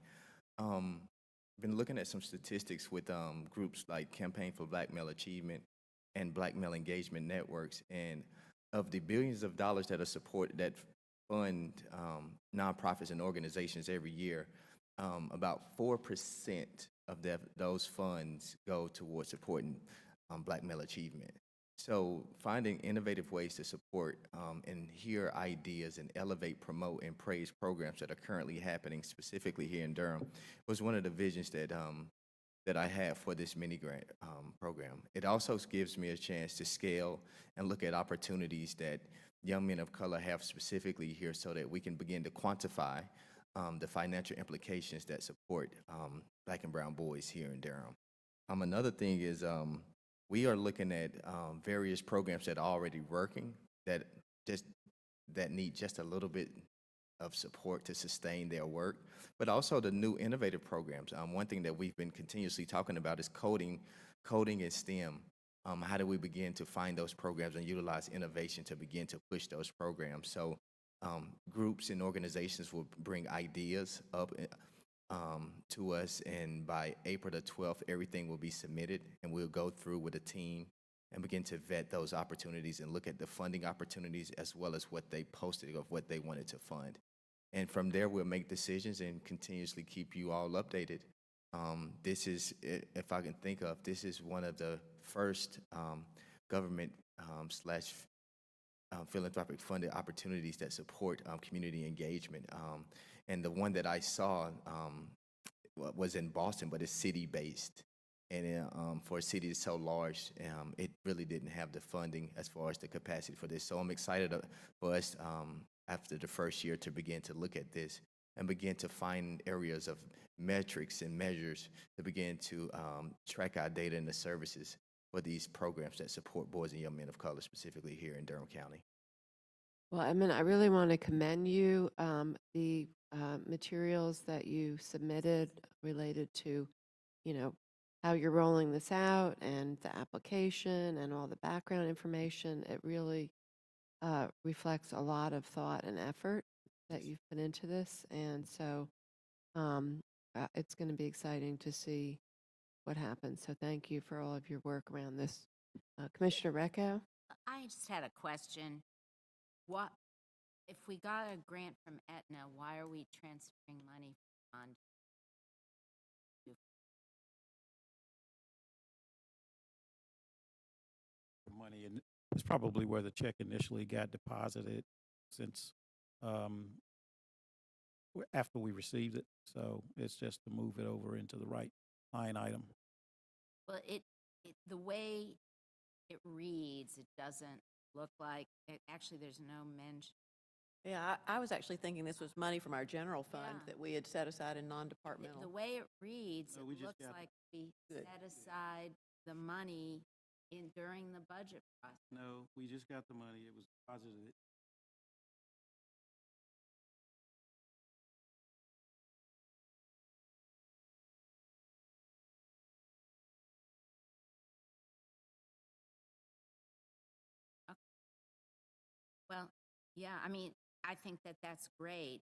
Been looking at some statistics with groups like Campaign for Black Male Achievement and Black Male Engagement Networks, and of the billions of dollars that are supported that fund nonprofits and organizations every year, about 4% of those funds go towards supporting Black male achievement. So finding innovative ways to support and hear ideas and elevate, promote, and praise programs that are currently happening specifically here in Durham was one of the visions that I have for this mini grant program. It also gives me a chance to scale and look at opportunities that young men of color have specifically here so that we can begin to quantify the financial implications that support Black and brown boys here in Durham. Another thing is we are looking at various programs that are already working that need just a little bit of support to sustain their work, but also the new innovative programs. One thing that we've been continuously talking about is coding and STEM. How do we begin to find those programs and utilize innovation to begin to push those programs? So groups and organizations will bring ideas up to us, and by April the 12th, everything will be submitted, and we'll go through with a team and begin to vet those opportunities and look at the funding opportunities as well as what they posted of what they wanted to fund. And from there, we'll make decisions and continuously keep you all updated. This is, if I can think of, this is one of the first government slash philanthropic funded opportunities that support community engagement. And the one that I saw was in Boston, but it's city-based. And for a city that's so large, it really didn't have the funding as far as the capacity for this. So I'm excited for us after the first year to begin to look at this and begin to find areas of metrics and measures to begin to track our data and the services for these programs that support boys and young men of color, specifically here in Durham County. Well, Edmund, I really want to commend you. The materials that you submitted related to, how you're rolling this out and the application and all the background information, it really reflects a lot of thought and effort that you've put into this. And so it's going to be exciting to see what happens. So thank you for all of your work around this. Commissioner Recco? I just had a question. What, if we got a grant from Aetna, why are we transferring money from bond? Money, and it's probably where the check initially got deposited since after we received it. So it's just to move it over into the right line item. Well, the way it reads, it doesn't look like, actually there's no mention. Yeah, I was actually thinking this was money from our general fund Yeah. that we had set aside in non-departmental. The way it reads, No, it we just looks got it. like we Good. set aside the money during the budget process. No, we just got the money. It was deposited. Well, yeah, I mean, I think that that's great.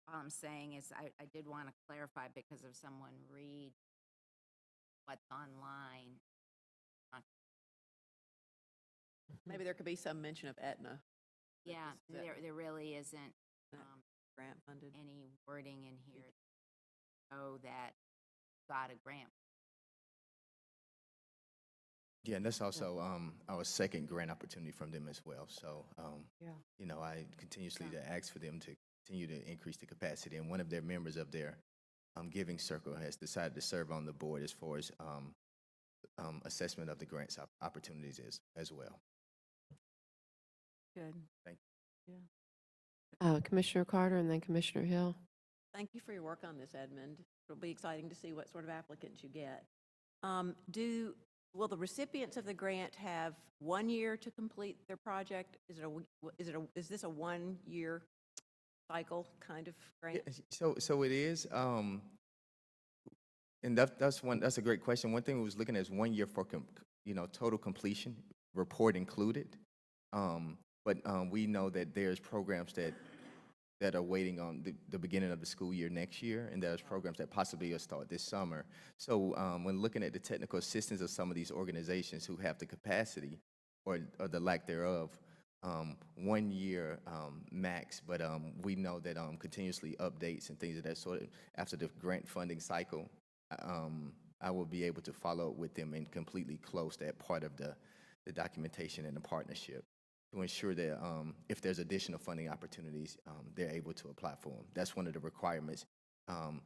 All I'm saying is I did want to clarify because if someone read what's online. Maybe there could be some mention of Aetna. but Yeah, just that there really isn't grant funded. any wording in here so that got a grant. Yeah, and that's also our second grant opportunity from them as well. So, I continuously to ask for them to continue to increase the capacity. And one of their members of their giving circle has decided to serve on the board as far as assessment of the grants opportunities as well. Good. Thank you. Commissioner Carter and then Commissioner Hill. Thank you for your work on this, Edmund. It'll be exciting to see what sort of applicants you get. will the recipients of the grant have 1 year to complete their project? Is this a 1 year cycle kind of grant? So it is, and that's a great question. One thing we was looking at is 1 year for, total completion, report included. But we know that there's programs that are waiting on the beginning of the school year next year, and there's programs that possibly will start this summer. So when looking at the technical assistance of some of these organizations who have the capacity or the lack thereof, 1 year max, but we know that continuously updates and things of that sort, after the grant funding cycle, I will be able to follow up with them and completely close that part of the documentation and the partnership to ensure that if there's additional funding opportunities, they're able to apply for them. That's one of the requirements.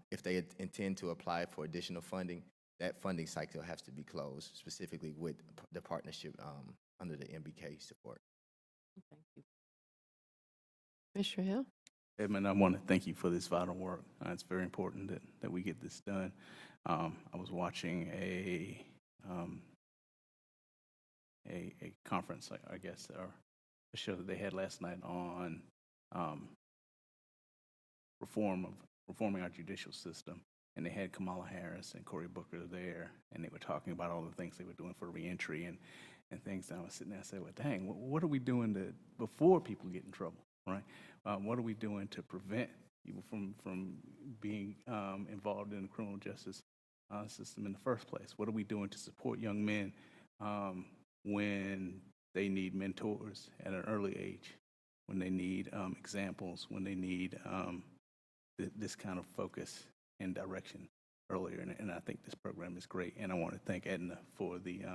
If they intend to apply for additional funding, that funding cycle has to be closed, specifically with the partnership under the MBK support. Thank you. Commissioner Hill? Edmund, I want to thank you for this vital work. It's very important that we get this done. I was watching a conference, I guess, or a show that they had last night on reforming our judicial system, and they had Kamala Harris and Cory Booker there, and they were talking about all the things they were doing for reentry and things. And I was sitting there and said, well, dang, what are we doing before people get in trouble, right? What are we doing to prevent people from being involved in the criminal justice system in the first place? What are we doing to support young men when they need mentors at an early age, when they need examples, when they need this kind of focus and direction earlier? And I think this program is great. And I want to thank Aetna for the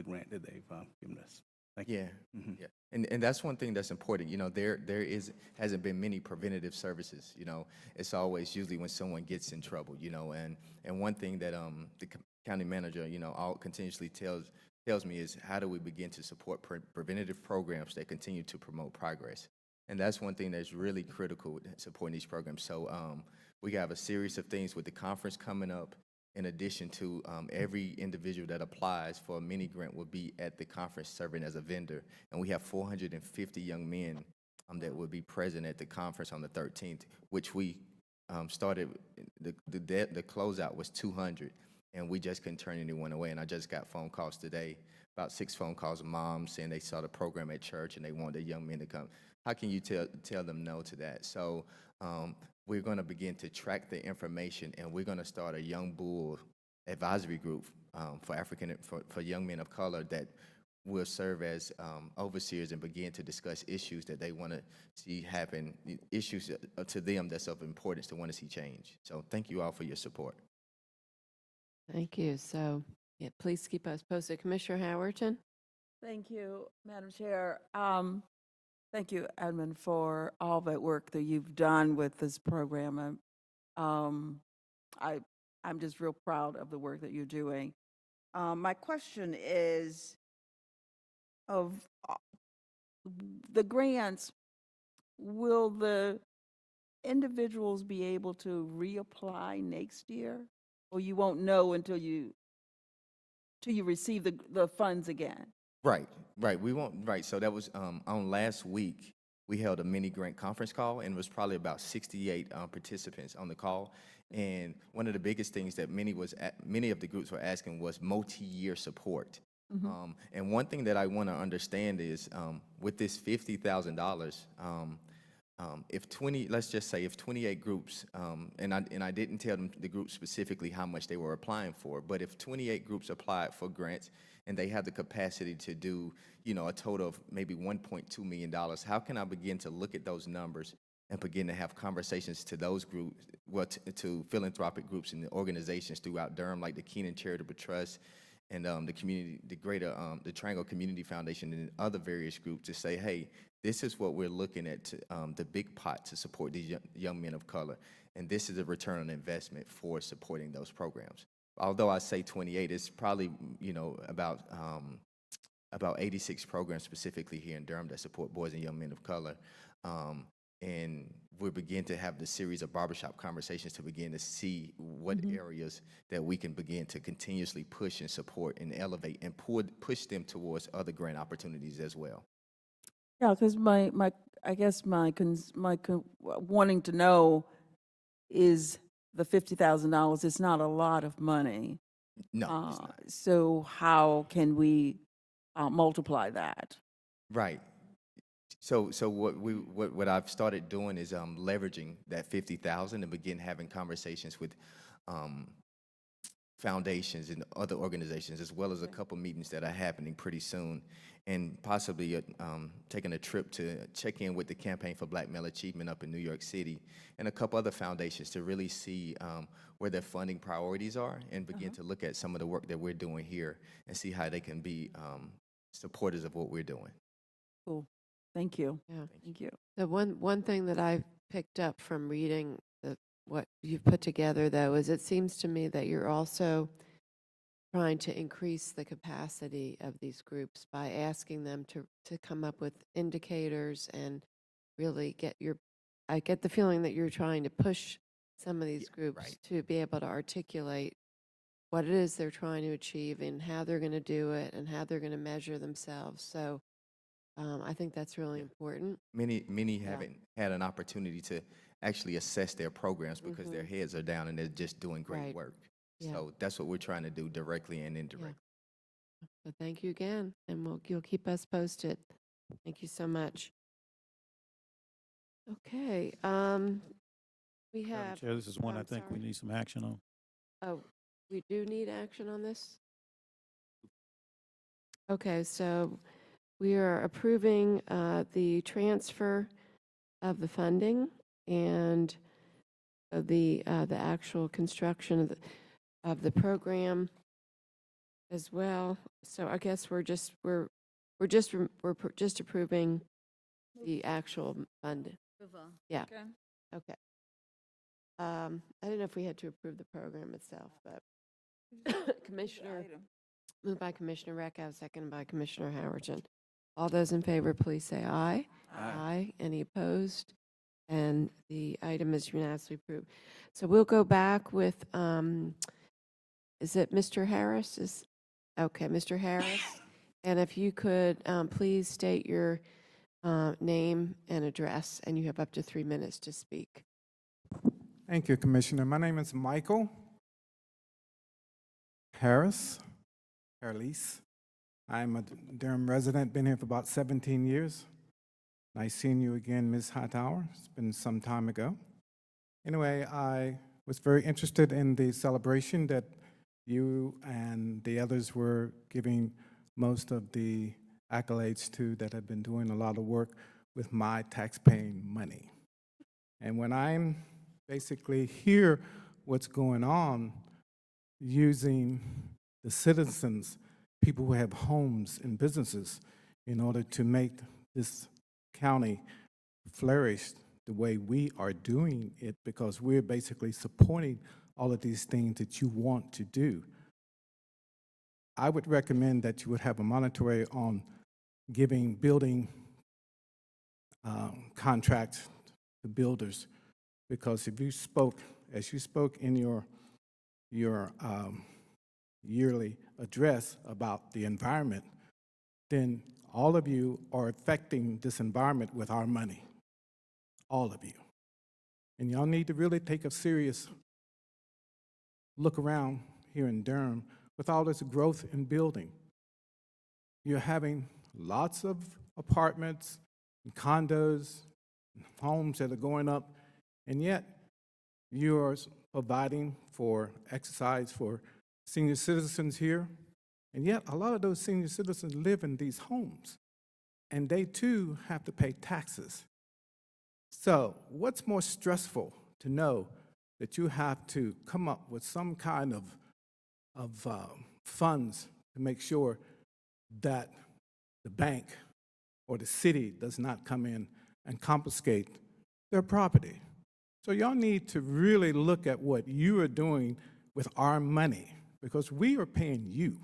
grant that they've given us. Thank you. Yeah. And that's one thing that's important. There hasn't been many preventative services. It's always usually when someone gets in trouble. And one thing that the county manager all continuously tells me is, how do we begin to support preventative programs that continue to promote progress? And that's one thing that's really critical, supporting these programs. So we have a series of things with the conference coming up. In addition to every individual that applies for a mini grant will be at the conference serving as a vendor. And we have 450 young men that will be present at the conference on the 13th, which we started, the closeout was 200, and we just couldn't turn anyone away. And I just got phone calls today, about 6 phone calls of moms saying they saw the program at church and they want their young men to come. How can you tell them no to that? So we're going to begin to track the information, and we're going to start a Young Bull advisory group for young men of color that will serve as overseers and begin to discuss issues that they want to see happen, issues to them that's of importance to want to see change. So thank you all for your support. Thank you. So, yeah, please keep us posted. Commissioner Howerton? Thank you, Madam Chair. Thank you, Edmund, for all that work that you've done with this program. I'm just real proud of the work that you're doing. My question is, of the grants, will the individuals be able to reapply next year, or you won't know until you receive the funds again? Right. We won't. Right. So that was on last week. We held a mini grant conference call, and it was probably about 68 participants on the call. And one of the biggest things that many of the groups were asking was multi-year support. Mm-hmm. And one thing that I want to understand is, with this $50,000, let's just say if 28 groups, and I didn't tell them the group specifically how much they were applying for, but if 28 groups applied for grants and they have the capacity to do, a total of maybe $1.2 million, how can I begin to look at those numbers and begin to have conversations to those groups, to philanthropic groups and organizations throughout Durham, like the Keenan Charitable Trust and the Triangle Community Foundation and other various groups, to say, hey, this is what we're looking at, the big pot to support these young men of color. And this is a return on investment for supporting those programs. Although I say 28, it's probably, about 86 programs specifically here in Durham that support boys and young men of color. And we'll begin to have the series of barbershop conversations to begin to see what areas that we can begin to continuously push and support and elevate and push them towards other grant opportunities as well. Yeah, because I guess wanting to know is the $50,000, it's not a lot of money. No, it's not. So how can we multiply that? Right. So what I've started doing is leveraging that 50,000 and begin having conversations with foundations and other organizations, as well as a couple meetings that are happening pretty soon, and possibly taking a trip to check in with the Campaign for Black Male Achievement up in New York City and a couple other foundations to really see where their funding priorities are and begin to look at some of the work that we're doing here and see how they can be supporters of what we're doing. Cool. Thank you. Yeah. Thank you. The one thing that I picked up from reading what you've put together, though, is it seems to me that you're also trying to increase the capacity of these groups by asking them to come up with indicators and really I get the feeling that you're trying to push some of these groups to be able to articulate what it is they're trying to achieve and how they're going to do it and how they're going to measure themselves. So I think that's really important. Many haven't had an opportunity to actually assess their programs because their heads are down and they're just doing great work. Yeah. So that's what we're trying to do directly and indirectly. So thank you again, and you'll keep us posted. Thank you so much. Okay, we Madam have. Chair, this is one I'm I think we sorry. need some action on. Oh, we do need action on this? Okay, so we are approving the transfer of the funding and the actual construction of the program as well. So I guess we're just approving the actual fund. Yeah. Okay. I don't know if we had to approve the program itself, but Commissioner, moved by Commissioner Reckow, seconded by Commissioner Howerton. All those in favor, please say aye. Aye. Any opposed? And the item is unanimously approved. So we'll go back with, is it Mr. Harris? Okay, Mr. Harris. And if you could please state your name and address, and you have up to 3 minutes to speak. Thank you, Commissioner. My name is Michael Harris. I'm a Durham resident, been here for about 17 years. Nice seeing you again, Ms. Hightower. It's been some time ago. Anyway, I was very interested in the celebration that you and the others were giving most of the accolades to that have been doing a lot of work with my tax-paying money. And when I'm basically hear what's going on using the citizens, people who have homes and businesses, in order to make this county flourish the way we are doing it, because we're basically supporting all of these things that you want to do. I would recommend that you would have a monitoring on giving building contracts to builders, because if you spoke, as you spoke in your yearly address about the environment, then all of you are affecting this environment with our money, all of you. And y'all need to really take a serious look around here in Durham with all this growth in building. You're having lots of apartments and condos, and homes that are going up, and yet you're providing for exercise for senior citizens here, and yet a lot of those senior citizens live in these homes, and they too have to pay taxes. So what's more stressful to know that you have to come up with some kind of funds to make sure that the bank or the city does not come in and confiscate their property? So y'all need to really look at what you are doing with our money, because we are paying you.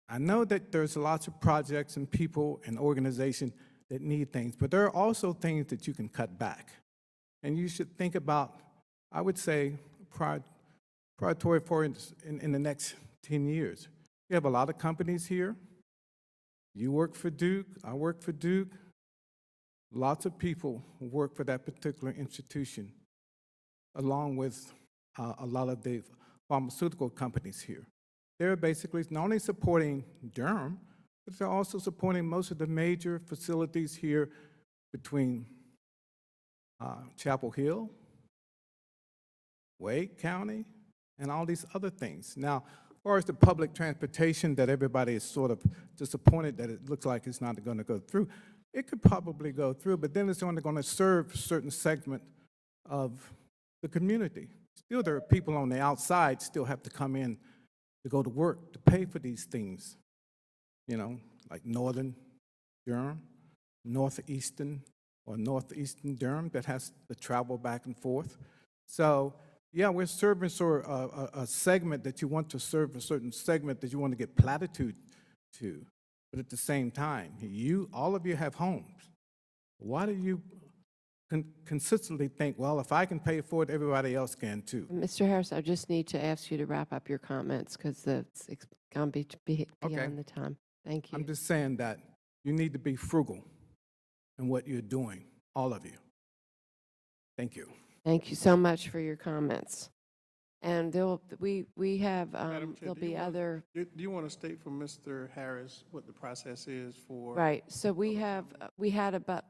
I know that there's lots of projects and people and organizations that need things, but there are also things that you can cut back. And you should think about, I would say, priority for in the next 10 years. We have a lot of companies here. You work for Duke, I work for Duke. Lots of people who work for that particular institution, along with a lot of the pharmaceutical companies here. They're basically not only supporting Durham, but they're also supporting most of the major facilities here between Chapel Hill, Wake County, and all these other things. Now, as far as the public transportation that everybody is sort of disappointed that it looks like it's not going to go through, it could probably go through, but then it's only going to serve a certain segment of the community. Still, there are people on the outside still have to come in to go to work, to pay for these things, you know, like northern Durham, northeastern Durham that has to travel back and forth. So, yeah, we're serving sort of a segment that you want to serve, a certain segment that you want to get platitude to. But at the same time, all of you have homes. Why do you consistently think, well, if I can pay for it, everybody else can too? Mr. Harris, I just need to ask you to wrap up your comments because it's going to be beyond the time. Thank you. I'm just saying that you need to be frugal in what you're doing, all of you. Thank you. Thank you so much for your comments. And we have, Madam Chair, there'll do you be want- other, Do you want to state from Mr. Harris what the process is for? right, so we had about,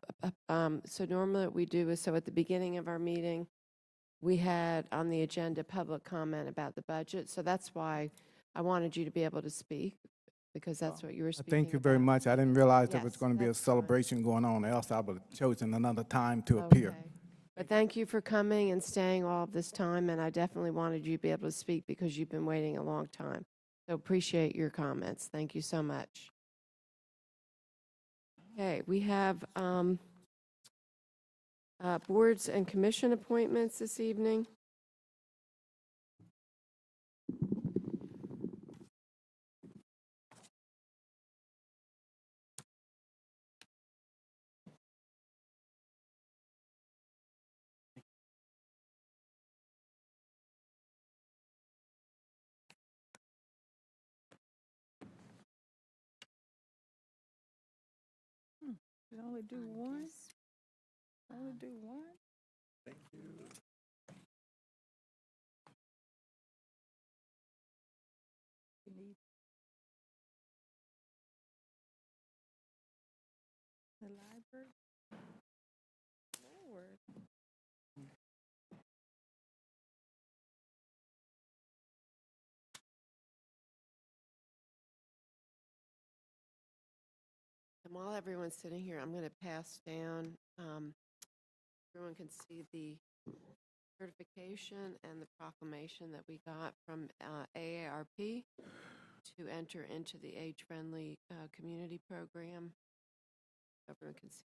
so normally what we do is, so at the beginning of our meeting, we had on the agenda public comment about the budget, so that's why I wanted you to be able to speak, because that's what you were speaking Thank you very about. much. I didn't realize there was Yes, going to be a that's fine. celebration going on, else I would have chosen another time to appear. Okay. But thank you for coming and staying all of this time, and I definitely wanted you to be able to speak because you've been waiting a long time. So appreciate your comments. Thank you so much. Okay, we have boards and commission appointments this evening. You only do one? Only do one? Thank you. The library? Lord. And while everyone's sitting here, I'm going to pass down, everyone can see the certification and the proclamation that we got from AARP to enter into the age-friendly community program. Everyone can see.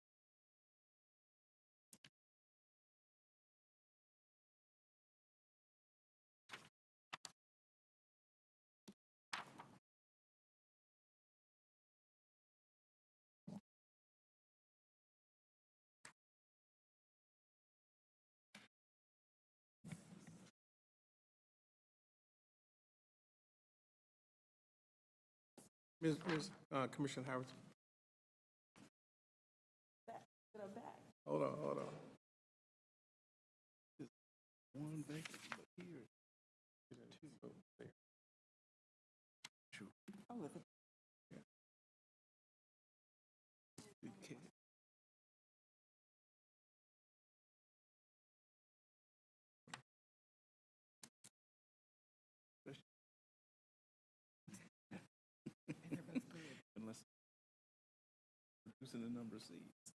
Commissioner Howard. Hold on. One vacant, but here. Two over there. True. Okay. Unless reducing the number of seats.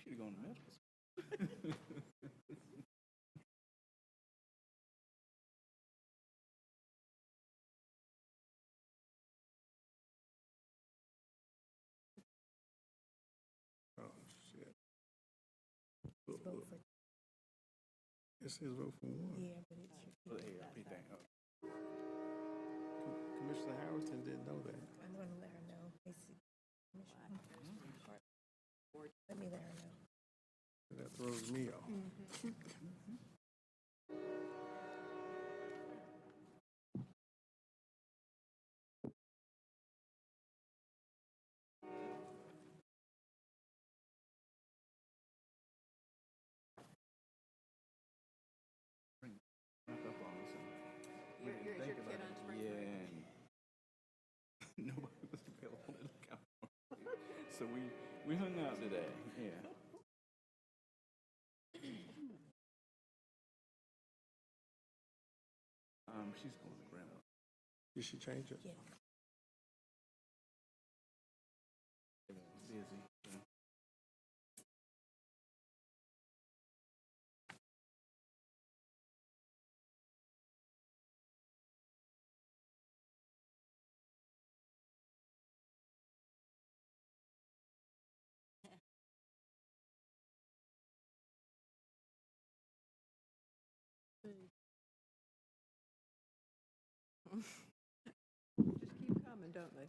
should have gone to medical school. Oh, shit. It says vote for one. Yeah, but it should. For the ARP thing. Oh. Commissioner Harrison didn't know that. I'm gonna let her know. Let me see. Let me let her know. That throws me off. Snuck up on us and we didn't Is think your about kid it. on spring Yeah, break? and nobody was available to look out for it. So we hung out today. Yeah. She's going to grandma. Did she change it? Yeah. Busy. So. Just keep coming, don't they?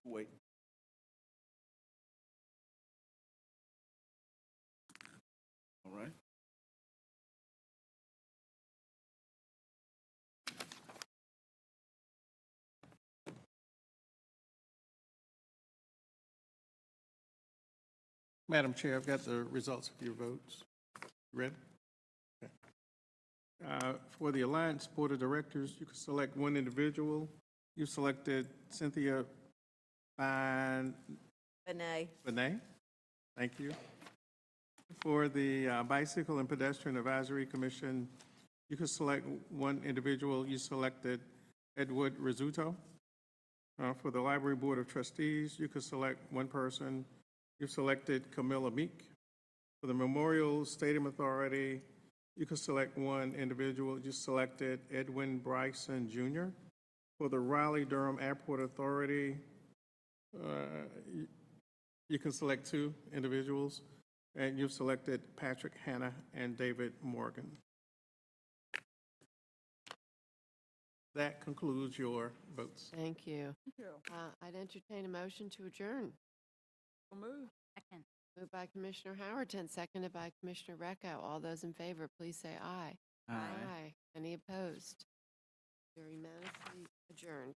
Wait. All right. Madam Chair, I've got the results of your votes. Ready? Okay. For the Alliance Board of Directors, you can select one individual. You selected Cynthia Benet. Thank you. For the Bicycle and Pedestrian Advisory Commission, you could select one individual. You selected Edward Rizzuto. For the Library Board of Trustees, you could select one person. You selected Camilla Meek. For the Memorial Stadium Authority, you could select one individual. You selected Edwin Bryson Jr. For the Raleigh-Durham Airport Authority, you can select two individuals, and you've selected Patrick Hanna and David Morgan. That concludes your votes. Thank you. Thank you. I'd entertain a motion to adjourn. Move. Second. Moved by Commissioner Howerton, seconded by Commissioner Recco. All those in favor, please say aye. Aye. Any opposed? You're unanimously adjourned.